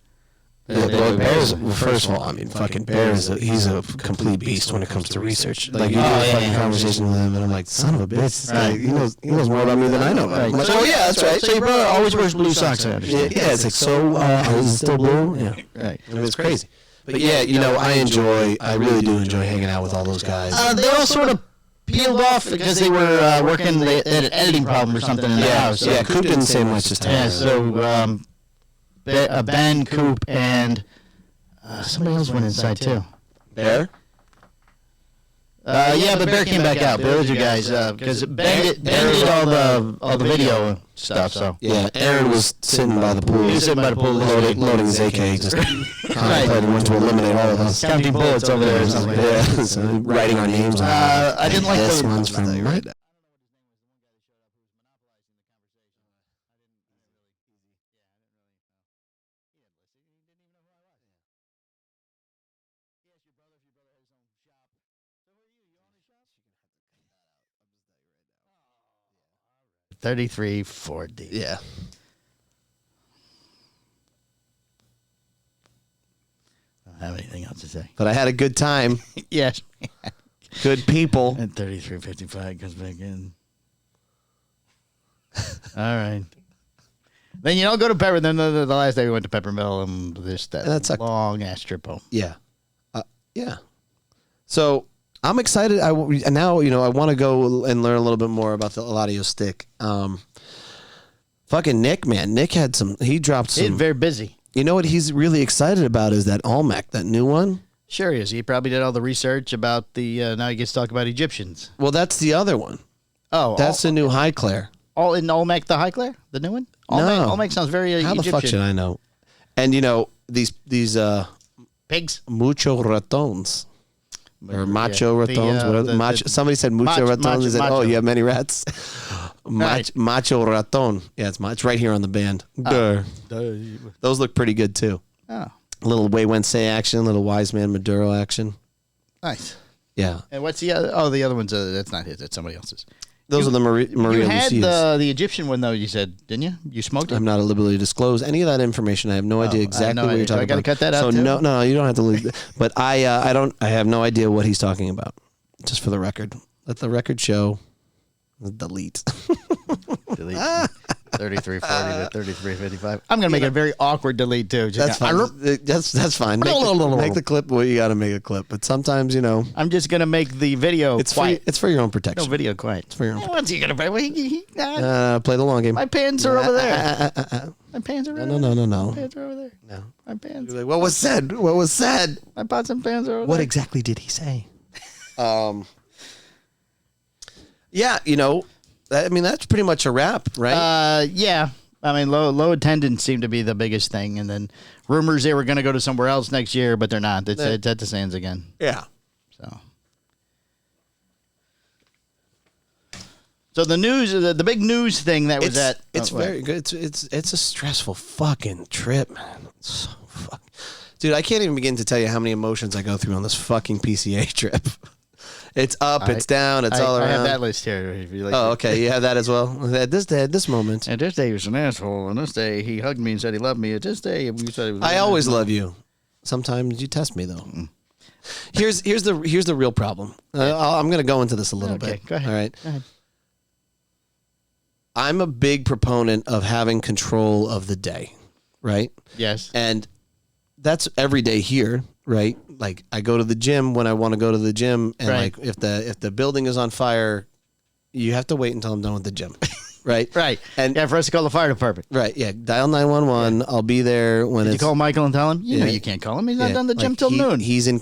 Bear's, first of all, fucking Bear he's a complete beast when it comes to research. Like, you do a fucking conversation with him, and I'm like, son of a bitch. Right. He knows more about me than I know about him. Like, oh, yeah, that's right. So your brother always wears blue socks, I understand. Yeah, it's like, is it still blue? Yeah. Right. It's crazy. But yeah, I really do enjoy hanging out with all those guys. They all sort of peeled off because they were working, they had an editing problem or something in the house. Yeah, Coop didn't say much this time. Yeah, so Ben, Coop, and somebody else went inside too. Bear? Yeah, but Bear came back out. The other two guys, because Ben did all the video stuff. So yeah, Aaron was sitting by the pool. He was sitting by the pool, loading his AK, just contemplating when to eliminate all of us. Counting bullets over there or something. Yeah, so writing our names on. I didn't like this one's from right. 3340. Yeah. I don't have anything else to say. But I had a good time. Yes. Good people. And 3355 comes back in. All right. Then go to Pepper. Then the last day we went to Peppermill and that's a long ass trip home. Yeah. Yeah. So I'm excited. I want to go and learn a little bit more about the Eladio stick. Fucking Nick, man. Nick had he dropped some. He's very busy. You know what he's really excited about is that Olmec, that new one. Sure he is. He probably did all the research about now he gets to talk about Egyptians. Well, that's the other one. Oh. That's the new High Claire. All in Olmec, the High Claire? The new one? No. Olmec sounds very Egyptian. How the fuck should I know? And these pigs? Mucho ratones. Or macho ratones. Somebody said mucho ratones. They said, oh, you have many rats. Macho raton. Yeah, it's right here on the band. Those look pretty good, too. Oh. A little Way Wednesday action, a little Wise Man Maduro action. Nice. Yeah. And what's the other? Oh, the other one's that's not his. That's somebody else's. Those are the Maria You had Lucias. the Egyptian one though. You said, didn't you? You smoked it. I'm not at liberty to disclose any of that information. I have no idea exactly what you're talking I gotta about. cut that out, So too? no, you don't have to leave. But I have no idea what he's talking about. Just for the record, let the record show. Delete. Delete. 3340 to 3355. I'm gonna make a very awkward delete too. That's fine. That's fine. Make the clip what you got to make a clip. But sometimes I'm just gonna make the video it's quiet. it's for your own protection. No video quiet. It's for your own. What's he gonna play? Play the long game. My pants are over there. My pants are over there. No. My pants are over there. No. My pants. Like, what was said? What was said? My pots and pants are over What there. exactly did he say? Yeah, I mean that's pretty much a wrap, right? Yeah. I mean, low attendance seemed to be the biggest thing, and then rumors they were going to go to somewhere else next year, but they're not. It's at the Sands again. Yeah. So the news, the big news thing that was it's very good. It's a stressful fucking trip, man. It's so dude, I can't even begin to tell you how many emotions I go through on this fucking PCA trip. It's up, it's down, it's all around. I have that list here. If you like. Oh, okay. You have that as well? At this moment. And this day he was an asshole. And this day he hugged me and said he loved me. At this day we said he was. I always love you. Sometimes you test me though. Here's the real problem. I'm going to go into this a little bit. Go ahead. All right. Go ahead. I'm a big proponent of having control of the day, right? Yes. And that's every day here, right? Like I go to the gym when I want to go to the gym, and Right. like if the building is on fire, you have to wait until I'm done with the gym, right? Right. And for us to call the fire department. right, yeah, dial 911. I'll be there when Did it's. you call Michael and tell him? You know Yeah. you can't call him. He's not yeah, done the gym like till noon. He's in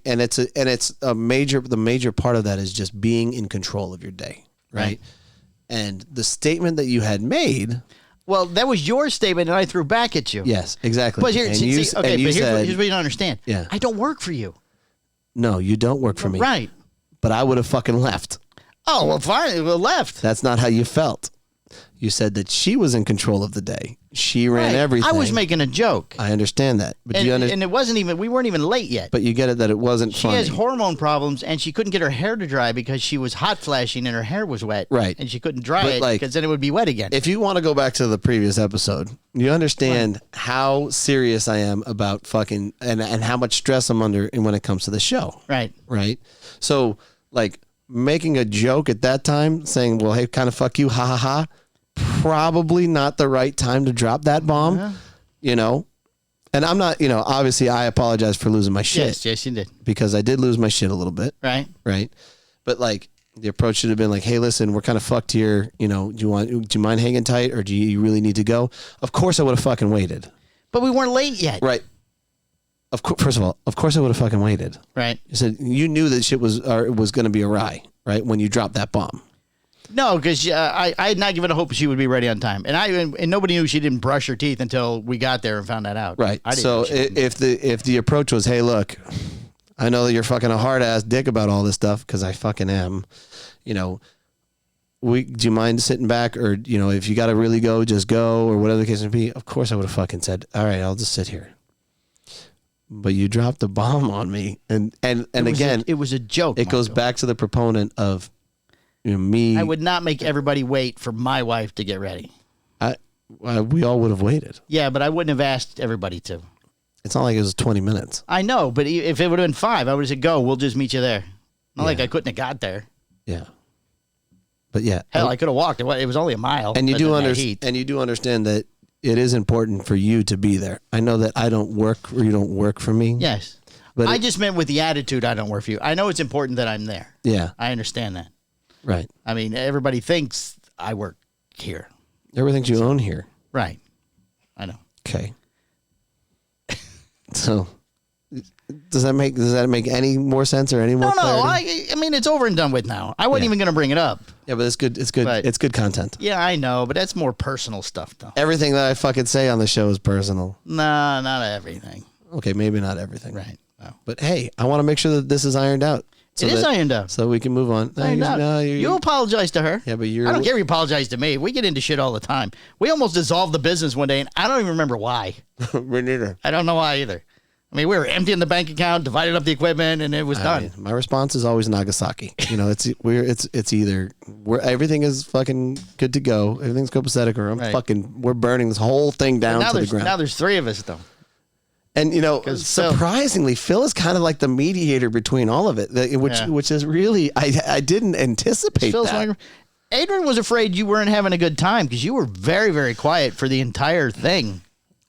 and it's a major. The major part of that is just being in control of your day, right? And the statement that you had made. Well, that was your statement, and I threw back at you. Yes, exactly. But here, and see, you, okay, and you but said, here's what you don't understand. Yeah. I don't work for you. no, you don't work for me. Right. But I would have fucking left. Oh, well, fine. Well, left. That's not how you felt. You said that she was in control of the day. She ran Right. everything. I was making a joke. I understand that, but And it wasn't even, we weren't even late yet. But you get it that it wasn't She funny. has hormone problems, and she couldn't get her hair to dry because she was hot flashing and her hair was wet. Right. And she couldn't dry But, it like, because then it would be wet again. If you want to go back to the previous episode, you understand how serious I am about fucking and how much stress I'm under when it comes to the show. Right. Right. So like making a joke at that time, saying, "Well, hey, kind of fuck you, ha ha ha," probably not the right time to drop that bomb. Yeah. You know. And I'm not, obviously I apologize for losing my shit. Yes, you did. Because I did lose my shit a little bit. Right. Right. But like the approach should have been like, hey, listen, we're kind of fucked here. Do you mind hanging tight, or do you really need to go? Of course I would have fucking waited. But we weren't late yet. Right. First of all, of course I would have fucking waited. Right. You said you knew that shit was going to be awry, right? When you dropped that bomb. No, because I had not given a hope she would be ready on time, and nobody knew she didn't brush her teeth until we got there and found that out. Right. I didn't So know she didn't. if the approach was, hey, look, I know that you're fucking a hard ass dick about all this stuff because I fucking am. Do you mind sitting back, or if you got to really go, just go, or whatever the case may be? Of course I would have fucking said, all right, I'll just sit here. But you dropped the bomb on me, and again, it was a joke. It goes back to the proponent of me. I would not make everybody wait for my wife to get ready. We all would have waited. Yeah, but I wouldn't have asked everybody to. It's not like it was 20 minutes. I know, but if it would have been 5, I would have said, go, we'll just meet you there. Not like Yeah. I couldn't have got there. Yeah. But yeah. Hell, I could have walked. It was only a mile. And you but do in that understand. heat. And you do understand that it is important for you to be there. I know that I don't work, or you don't work for me. Yes. But I just meant with the attitude, I don't work for you. I know it's important that I'm there. Yeah. I understand that. Right. I mean, everybody thinks I work here. Everything you own here. Right. I know. Okay. So, does that make any more sense or any more? No, clarity? I mean, it's over and done with now. I wasn't Yeah. even going to bring it up. Yeah, but it's good. It's good. But- It's good content. Yeah, I know, but that's more personal stuff, though. Everything that I fucking say on the show is personal. Nah, not everything. Okay, maybe not everything. Right. No. But hey, I want to make sure that this is ironed out. It is ironed out. So we can move on. Ironed out. No, You apologize to her. Yeah, but you're. I don't care if you apologize to me. We get into shit all the time. We almost dissolved the business one day, and I don't even remember why. Me neither. I don't know why either. I mean, we were emptying the bank account, divided up the equipment, and it was done. mean, my response is always Nagasaki. It's either everything is fucking good to go, everything's copacetic, or we're burning this whole thing down to the ground. Now there's 3 of us though. And surprisingly, Phil is kind of like the mediator between all of it, which is really I didn't anticipate that. Adrian was afraid you weren't having a good time because you were very, very quiet for the entire thing.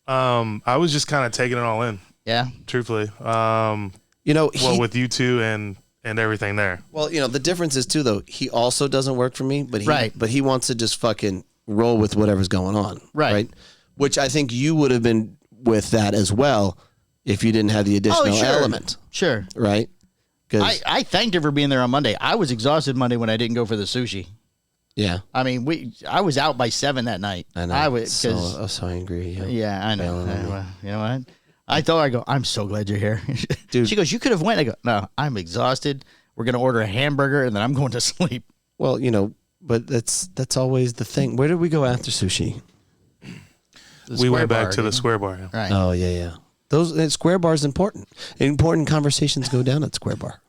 I was just kind of taking it all in. Yeah, truthfully. With you two and everything there. Well, the difference is too, though. He also doesn't work for me, but he wants to just fucking roll with whatever's going on, right? Which I think you would have been with that as well if you didn't have the additional element. Sure. Right? I thanked her for being there on Monday. I was exhausted Monday when I didn't go for the sushi. Yeah. I mean, I was out by 7 that night. I know. I was so angry. Yeah, I know. You know what? I told her, I'm so glad you're here. Dude. She goes, you could have went. I go, no, I'm exhausted. We're going to order a hamburger and then I'm going to sleep. Well, but that's always the thing. Where did we go after sushi? We went back to the Square Bar. Yeah. Right. Oh, yeah. Those Square Bar is important. Important conversations go down at Square Bar.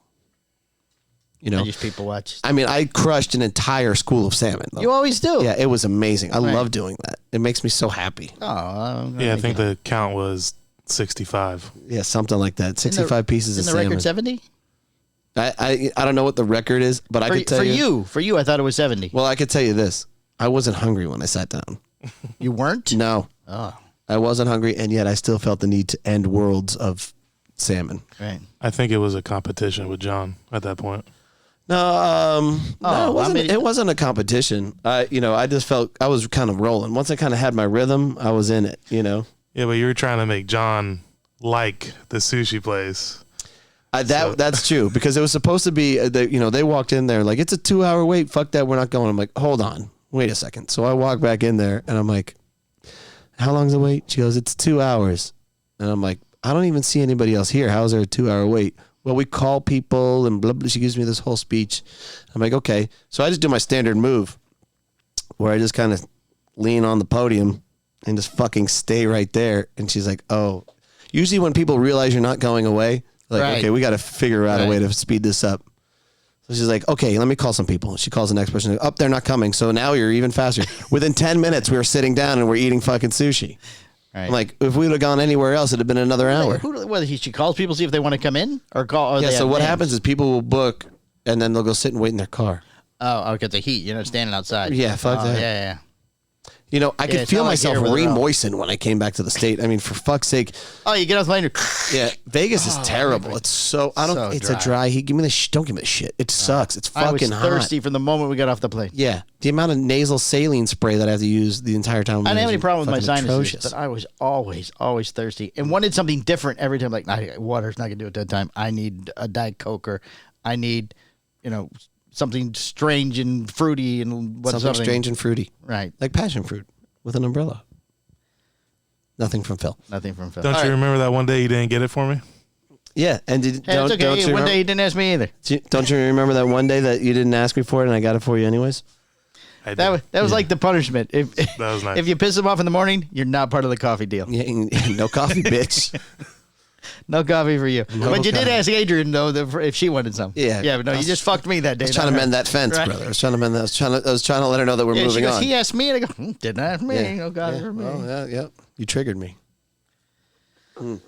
I just people watch. I mean, I crushed an entire school of salmon. Though. You always do. Yeah, it was amazing. I love doing that. It makes me so happy. Oh, I think the count was 65. Yeah, something like that. 65 pieces of salmon. Isn't the record 70? I don't know what the record is, but I could tell you. For you, I thought it was 70. Well, I could tell you this. I wasn't hungry when I sat down. You weren't? No. Oh. I wasn't hungry, and yet I still felt the need to end worlds of salmon. Right. I think it was a competition with John at that point. No, it wasn't a competition. I just felt I was kind of rolling. Once I kind of had my rhythm, I was in it, Yeah, but you were trying to make John like the sushi place. That's true, because it was supposed to be, they walked in there like, it's a 2-hour wait. Fuck that. We're not going. I'm like, hold on. Wait a second. So I walk back in there and I'm like, how long's the wait? She goes, it's 2 hours. And I'm like, I don't even see anybody else here. How is there a 2-hour wait? Well, we call people and blah, blah. She gives me this whole speech. I'm like, okay. So I just do my standard move where I just kind of lean on the podium and just fucking stay right there. And she's like, oh, usually when people realize you're not going away, okay, we got to figure out a way to speed this up. So she's like, okay, let me call some people. She calls the next person. Up, they're not coming. So now you're even faster. Within 10 minutes, we were sitting down and we're eating fucking sushi. Right. I'm like, if we would have gone anywhere else, it'd have been another hour. She calls people, see if they want to come in? Or call? Or so what happens is people will book and then they'll go sit and wait in their car. Oh, okay, the heat, standing outside. Yeah, fuck that. Yeah. I could feel myself re-moisten when I came back to the state. I mean, for fuck's sake. Oh, you get off the plane. Yeah, Vegas is terrible. It's so it's dry. A dry heat. Give me the don't give me the shit. It sucks. It's fucking hot. I was thirsty from the moment we got off the plane. Yeah, the amount of nasal saline spray that I have to use the entire time. I didn't have any problem with my sinuses, but I was always thirsty and wanted something different every time. Like, water's not gonna do it that time. I need a Diet Coke, or I need, something strange and fruity and something strange and fruity, right? Like passion fruit with an umbrella. Nothing from Phil. Don't you remember that one day you didn't get it for me? Yeah, and it's okay. One day you didn't ask me either. Don't you remember that one day that you didn't ask me for it and I got it for you anyways? That was like the punishment. That was nice. If you piss them off in the morning, you're not part of the coffee deal. Yeah, no coffee, bitch. No coffee for you. But you did ask Adrian, though, if she wanted some. Yeah. But no, you just fucked me that day. I was trying to mend that fence, brother. I was trying to mend that. I was trying to let her know that we're moving on. He asked me, and I go, didn't ask me. No coffee for me. Oh, yeah. You triggered me. All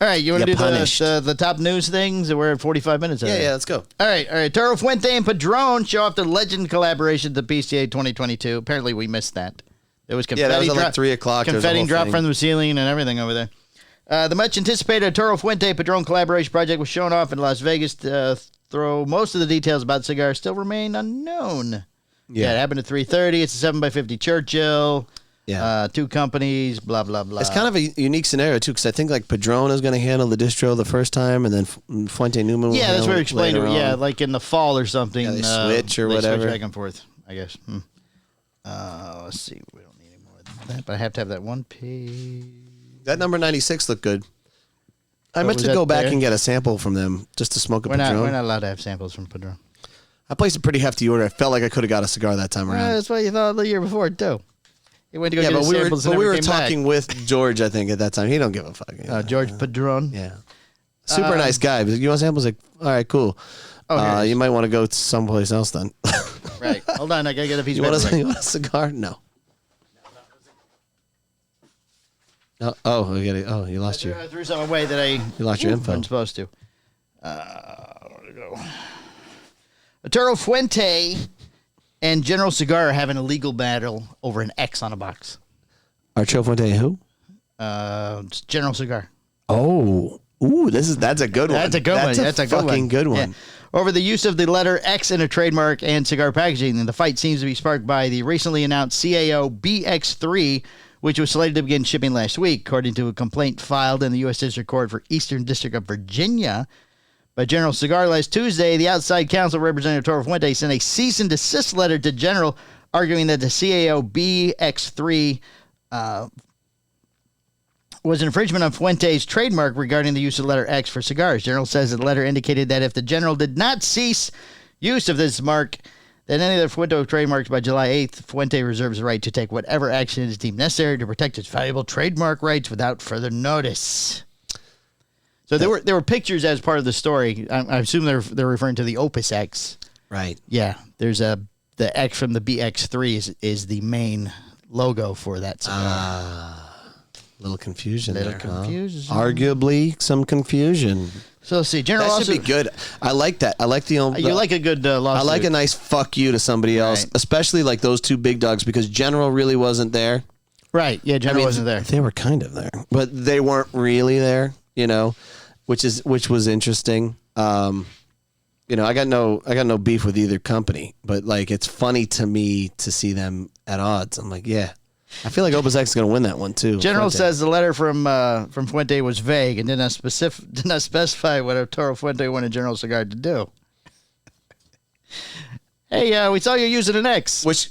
right, you want to do the top news things? We're at 45 minutes. Yeah, let's go. All right. Toro Fuente and Padron show off the Legend collaboration at the PCA 2022. Apparently, we missed that. There was confetti. Yeah, that was at like 3 o'clock. Confetti drop from the ceiling and everything over there. The much anticipated Toro Fuente Padron collaboration project was shown off in Las Vegas. Though most of the details about the cigar still remain unknown. Yeah, it happened at 3:30. It's a 7x50 Churchill. Yeah. 2 companies, blah, blah, blah. It's kind of a unique scenario, too, because I think like Padron is going to handle the distro the first time, and then Fuente Newman will handle it. Yeah, that's what explained it. Yeah, like in the fall or something. Yeah, they switch or whatever. Switch back and forth, I guess. Let's see. We don't need any more than that, but I have to have that one page. That number 96 looked good. I meant to go back and get a sample from them just to smoke a Padron. We're not allowed to have samples from Padron. I placed a pretty hefty order. I felt like I could have got a cigar that time around. That's what you thought the year before, too. He went to go get his samples and we were came talking back. with George, I think, at that time. He don't give a fuck. George Padron. Yeah. Super nice guy. You want samples? Like, all right, cool. You might want to go someplace else then. Right. Hold on. I got to get a piece of paper. You want a cigar? No. You lost your... I threw some away that You lost your info. I'm supposed to. Where'd it go? Arturo Fuente and General Cigar are having a legal battle over an X on a box. Arturo Fuente who? General Cigar. Oh. Ooh, that's a good one. That's a good one. That's a fucking good one. Yeah. Over the use of the letter X in a trademark and cigar packaging, and the fight seems to be sparked by the recently announced CAO BX3, which was slated to begin shipping last week, according to a complaint filed in the U.S. District Court for Eastern District of Virginia by General Cigar last Tuesday. The outside counsel, Representative Arturo Fuente, sent a cease and desist letter to General, arguing that the CAO BX3 was an infringement of Fuente's trademark regarding the use of the letter X for cigars. General says that the letter indicated that if the General did not cease use of this mark, then any of the Fuente trademarks by July 8th, Fuente reserves the right to take whatever action is deemed necessary to protect its valuable trademark rights without further notice. So there were pictures as part of the story. I assume they're referring to the Opus X. Right. Yeah. There's the X from the BX3 is the main logo for that cigar. Little confusion there. Confusion. Arguably some confusion. So let's see. General that should be good. I like that. I like the... you like a good lawsuit. I like a nice fuck you to somebody else, especially like those two big dogs, because General really wasn't there. Right. Yeah, General wasn't there. They were kind of there, but they weren't really there, which was interesting. I got no beef with either company, but like it's funny to me to see them at odds. I'm like, yeah. I feel like Opus X is going to win that one too. General says the letter from Fuente was vague and did not specify what Arturo Fuente wanted General Cigar to do. Hey, we saw you using an X. Which,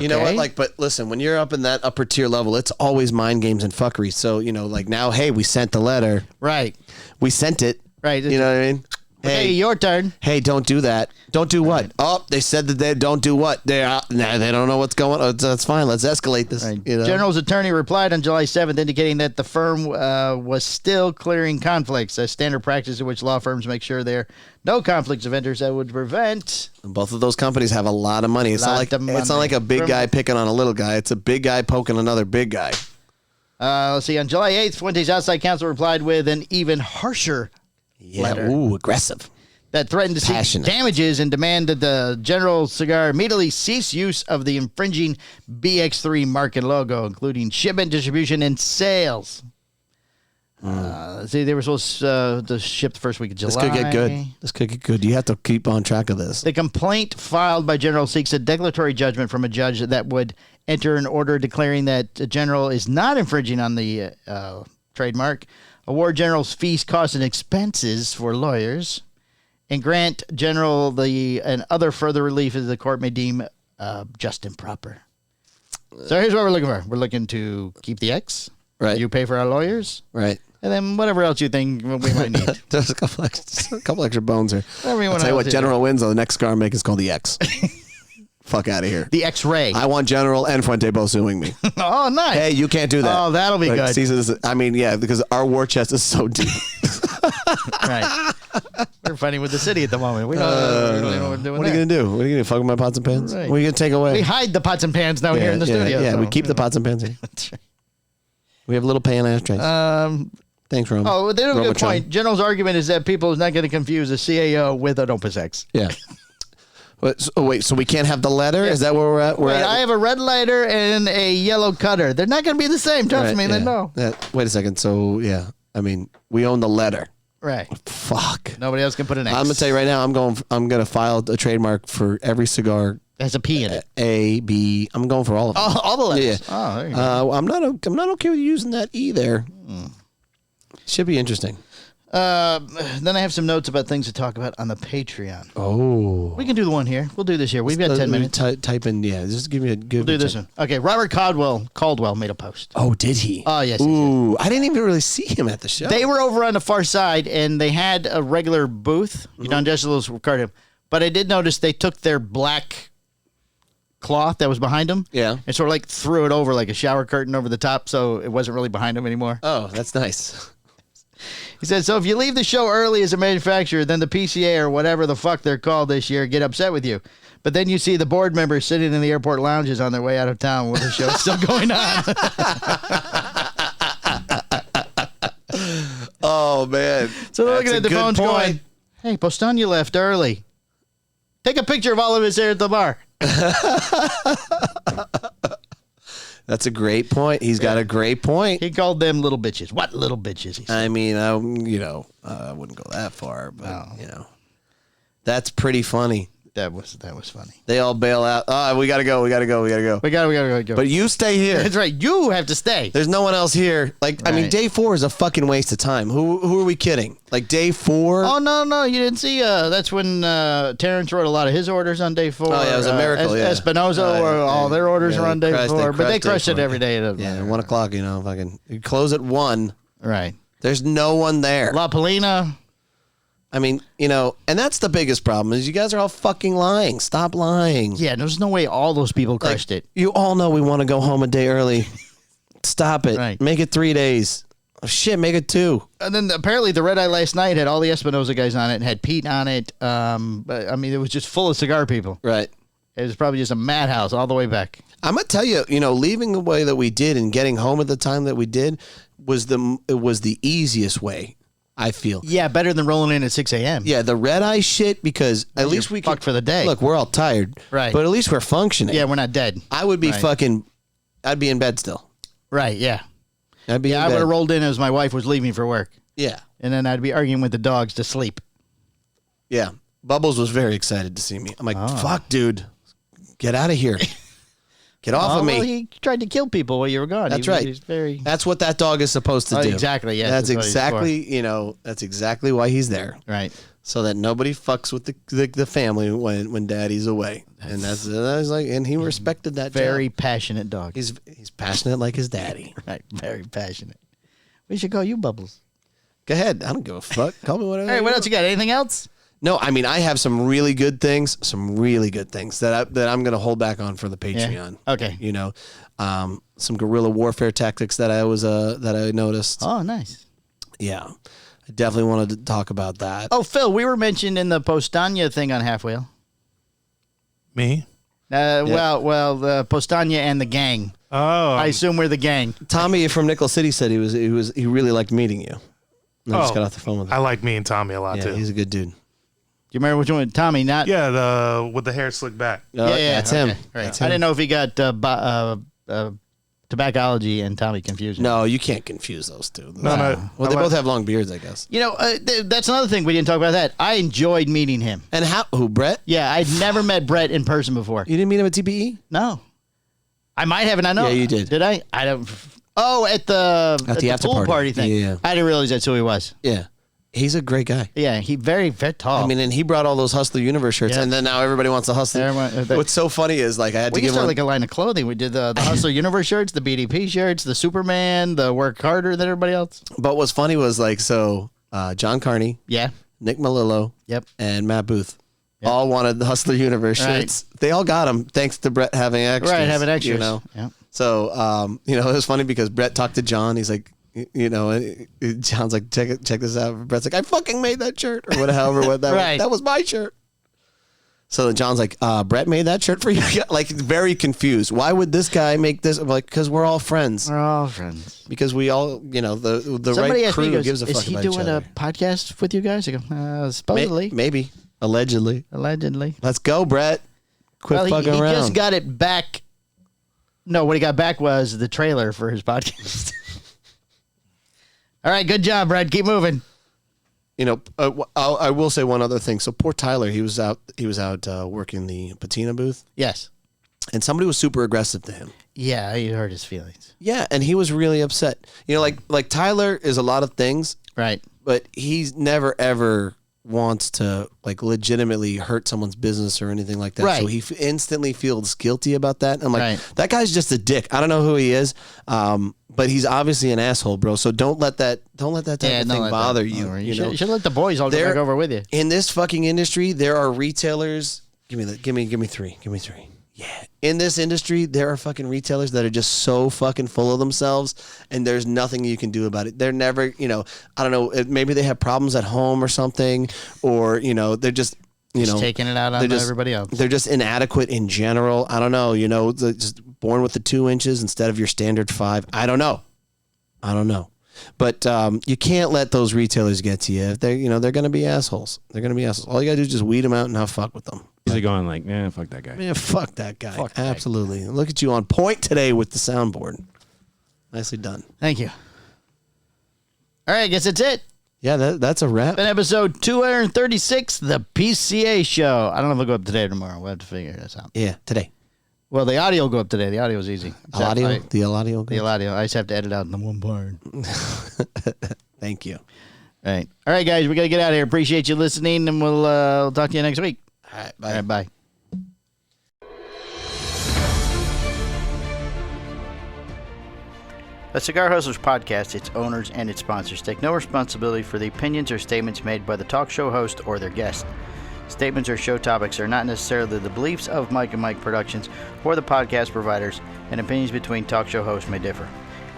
you know what? But listen, when you're up in that upper tier level, it's always mind games and fuckery. So now, hey, we sent the letter. Right. We sent it. Right. You know what I mean? Hey, your turn. Hey, don't do that. Don't do what? Right. Oh, they said that they don't do what? They don't know what's going on. That's fine. Let's escalate this. Right. General's attorney replied on July 7th, indicating that the firm was still clearing conflicts, a standard practice in which law firms make sure there are no conflicts of interest that would prevent. And both of those companies have a lot of money. It's not like a big guy picking on a little guy. It's a big guy poking another big guy. Let's see. On July 8th, Fuente's outside counsel replied with an even harsher letter. Ooh, aggressive. That threatened to seek damages and demand that the General Cigar immediately cease use of the infringing BX3 mark and logo, including shipment, distribution, and sales. They were supposed to ship the first week of July. This could get good. You have to keep on track of this. The complaint filed by General seeks a declaratory judgment from a judge that would enter an order declaring that General is not infringing on the trademark, award General's fees, costs, and expenses for lawyers, and grant General and other further relief as the court may deem just and proper. So here's what we're looking for. We're looking to keep the X. Right. You pay for our lawyers. Right. And then whatever else you think we might need. There's a couple extra bones here. I'll tell you what, General wins, though. The next cigar make is called the X. Fuck out of here. The X-ray. I want General and Fuente both suing me. Oh, nice. Hey, you can't do that. Oh, that'll be good. Because our war chest is so deep. Right. We're fighting with the city at the moment. We don't know what we're doing. What are you going to do? What are you going to do? Fuck with my pots and pans? Right. What are you going to take away? We hide the pots and pans now here in the studio. Yeah, so. we keep the pots and pans here. That's right. We have little pan ashtrays. Thanks, Rome. Oh, they have a good point. General's argument is that people is not going to confuse a CAO with an Opus X. Yeah. So we can't have the letter? Is that where we're at? I have a red lighter and a yellow cutter. They're not going to be the same. Trust me. Yeah. They know. Wait a second. So, yeah. We own the letter. Right. Fuck. Nobody else can put an X. I'm going to tell you right now, I'm going to file a trademark for every cigar. Has a P in it. A, B. I'm going for all of them. All the letters. Yeah. Oh, there you go. I'm not okay with using that either. Should be interesting. Then I have some notes about things to talk about on the Patreon. Oh. We can do the one here. We'll do this here. We've got 10 minutes. Type in, just give me a good... We'll do this one. Okay, Robert Caldwell made a post. Oh, did he? Oh, yes. Ooh, I didn't even really see him at the show. They were over on the far side, and they had a regular booth. Don Jessel's card him. But I did notice they took their black cloth that was behind him. Yeah. And sort of like threw it over like a shower curtain over the top, so it wasn't really behind him anymore. Oh, that's nice. He said, so if you leave the show early as a manufacturer, then the PCA or whatever the fuck they're called this year get upset with you. But then you see the board members sitting in the airport lounges on their way out of town while the show's still going on. Oh, man. So they're looking at the phones going, hey, Postania left early. Take a picture of all of us there at the bar. That's a great point. He's got a great point. He called them little bitches. What little bitches? He said. I mean, I wouldn't go that far, but, that's pretty funny. That was funny. They all bail out. Oh, we got to go. We gotta go. But you stay here. That's right. You have to stay. There's no one else here. Like, I mean, day 4 is a fucking waste of time. Who are we kidding? Like, day 4? Oh, no. You didn't see, that's when Terrence wrote a lot of his orders on day 4. Oh, yeah, it was a miracle, Espinoza, all their orders were on day 4. But they crushed it every day. Yeah, 1 o'clock, fucking, you close at 1. Right. There's no one there. La Polina. I mean, and that's the biggest problem is you guys are all fucking lying. Stop lying. Yeah, there's no way all those people crushed it. You all know we want to go home a day early. Stop it. Right. Make it 3 days. Oh, shit, make it 2. And then apparently the Red Eye last night had all the Espinoza guys on it and had Pete on it. But I mean, it was just full of cigar people. Right. It was probably just a madhouse all the way back. I'm going to tell you, leaving the way that we did and getting home at the time that we did was the easiest way. I feel. Yeah, better than rolling in at 6 a.m. Yeah, the red eye shit, because at least we fucked for the day. Look, we're all tired. Right. But at least we're functioning. Yeah, we're not dead. I would be I'd be in bed still. Right, yeah. I'd be in bed. I would have rolled in as my wife was leaving for work. Yeah. And then I'd be arguing with the dogs to sleep. Yeah. Bubbles was very excited to see me. I'm like, fuck, dude. Get out of here. Get off of me. Well, he tried to kill people while you were gone. That's right. He's very... That's what that dog is supposed to do. Exactly, yeah. That's exactly, that's exactly why he's there. Right. So that nobody fucks with the family when daddy's away. And that's like, and he respected that very job. Passionate dog. He's passionate like his daddy. Right, very passionate. We should call you Bubbles. Go ahead. I don't give a fuck. Call me whatever. Hey, what else you got? Anything else? No, I mean, I have some really good things that I'm going to hold back on for the Patreon. Yeah. Okay. Some guerrilla warfare tactics that I noticed. Oh, nice. Yeah. I definitely wanted to talk about that. Oh, Phil, we were mentioned in the Postania thing on Half Wheel. Me? Well, the Postania and the gang. Oh. I assume we're the gang. Tommy from Nickel City said he really liked meeting you. And I just got off the phone with him. I like me and Tommy a lot too. He's a good dude. Do you remember which one? Tommy, not... Yeah, with the hair slicked back. That's him. Right. That's him. I didn't know if he got tobaccology and Tommy confused. No, you can't confuse those two. No. Well, they both have long beards, I guess. That's another thing. We didn't talk about that. I enjoyed meeting him. And who, Brett? Yeah, I'd never met Brett in person before. You didn't meet him at TPE? No. I might have, and I know. Yeah, you did. Did I? I don't... Oh, at the after pool party thing. Yeah. I didn't realize that's who he was. Yeah. He's a great guy. Yeah, he very, very tall. I mean, and he brought all those Hustler Universe shirts, and then now everybody wants the Hustler. What's so funny is, like, I had to give like a line of clothing. We did the Hustler Universe shirts, the BDP shirts, the Superman, the Work Harder than everybody else. But what's funny was, like, John Carney, Nick Melillo, and Matt Booth all wanted the Hustler Universe shirts. They all got them thanks to Brett having extras. Right, having extras. Yeah. So, it was funny because Brett talked to John. He's like, John's like, check this out. Brett's like, I fucking made that shirt or whatever. That was my shirt. So John's like, Brett made that shirt for you. Like, very confused. Why would this guy make this? I'm like, because we're all friends. We're all friends. Because we all, the Somebody right crew goes, gives a fuck about each other. Is he doing a podcast with you guys? I go, supposedly. Maybe. Allegedly. Let's go, Brett. Quit fucking around. He just got it back. No, what he got back was the trailer for his podcast. All right, good job, Brad. Keep moving. I will say one other thing. So poor Tyler, he was out working the patina booth. Yes. And somebody was super aggressive to him. Yeah, he hurt his feelings. Yeah, and he was really upset. Like Tyler is a lot of things. Right. But he's never ever wants to like legitimately hurt someone's business or anything like that. Right. So he instantly feels guilty about that. And I'm like, that guy's just a dick. I don't know who he is. But he's obviously an asshole, bro. So don't let that type of thing bother you. You should let the boys all go back over with you. In this fucking industry, there are retailers. Give me 3. Yeah. In this industry, there are fucking retailers that are just so fucking full of themselves, and there's nothing you can do about it. They're never, I don't know, maybe they have problems at home or something, or, they're just, taking it out on everybody else. They're just inadequate in general. I don't know, just born with the 2 inches instead of your standard 5. I don't know. But you can't let those retailers get to you. If they're going to be assholes. They're going to be assholes. All you got to do is just weed them out and not fuck with them. Usually going like, fuck that guy. Man, fuck that guy. Absolutely. Look at you on point today with the soundboard. Nicely done. Thank you. All right, I guess that's it. Yeah, that's a wrap. Been episode 236, the PCA Show. I don't know if it'll go up today or tomorrow. We'll have to figure this out. Yeah, today. Well, the audio will go up today. The audio is easy. The audio? The audio. I just have to edit out in the one part. Thank you. All right, guys, we got to get out of here. Appreciate you listening, and we'll talk to you next week. All right, bye. All right, bye. The Cigar Hustlers podcast, its owners, and its sponsors take no responsibility for the opinions or statements made by the talk show host or their guest. Statements or show topics are not necessarily the beliefs of Mike and Mike Productions or the podcast providers, and opinions between talk show hosts may differ.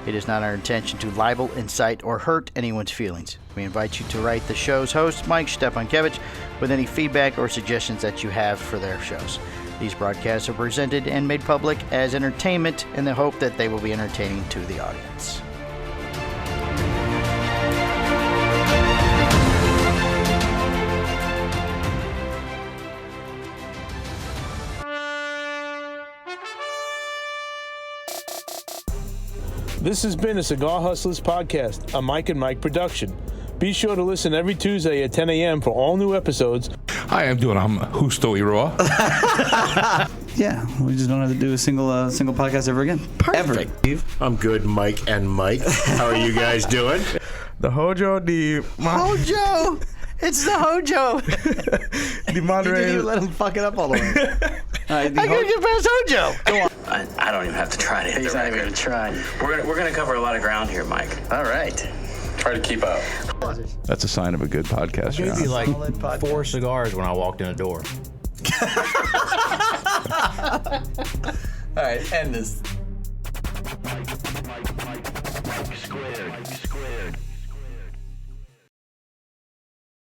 It is not our intention to libel, incite, or hurt anyone's feelings. We invite you to write the show's host, Mike Stepankevich, with any feedback or suggestions that you have for their shows. These broadcasts are presented and made public as entertainment in the hope that they will be entertaining to the audience. This has been a Cigar Hustlers podcast, a Mike and Mike production. Be sure to listen every Tuesday at 10 a.m. for all new episodes. Hi, I'm Husto Iroa. Yeah, we just don't have to do a single podcast ever again. Perfect. Ever. I'm good, Mike and Mike. How are you guys doing? The Hojo de... Hojo! It's the Hojo! The Monterey... You let him fuck it up all the way. I gotta get past Hojo! Go on. I don't even have to try to hit He's the not record. even gonna try. We're gonna cover a lot of ground here, Mike. All right. Try to keep up. That's a sign of a good podcast. I gave you like 4 cigars when I walked in the door. All right, end this. Mike Squared.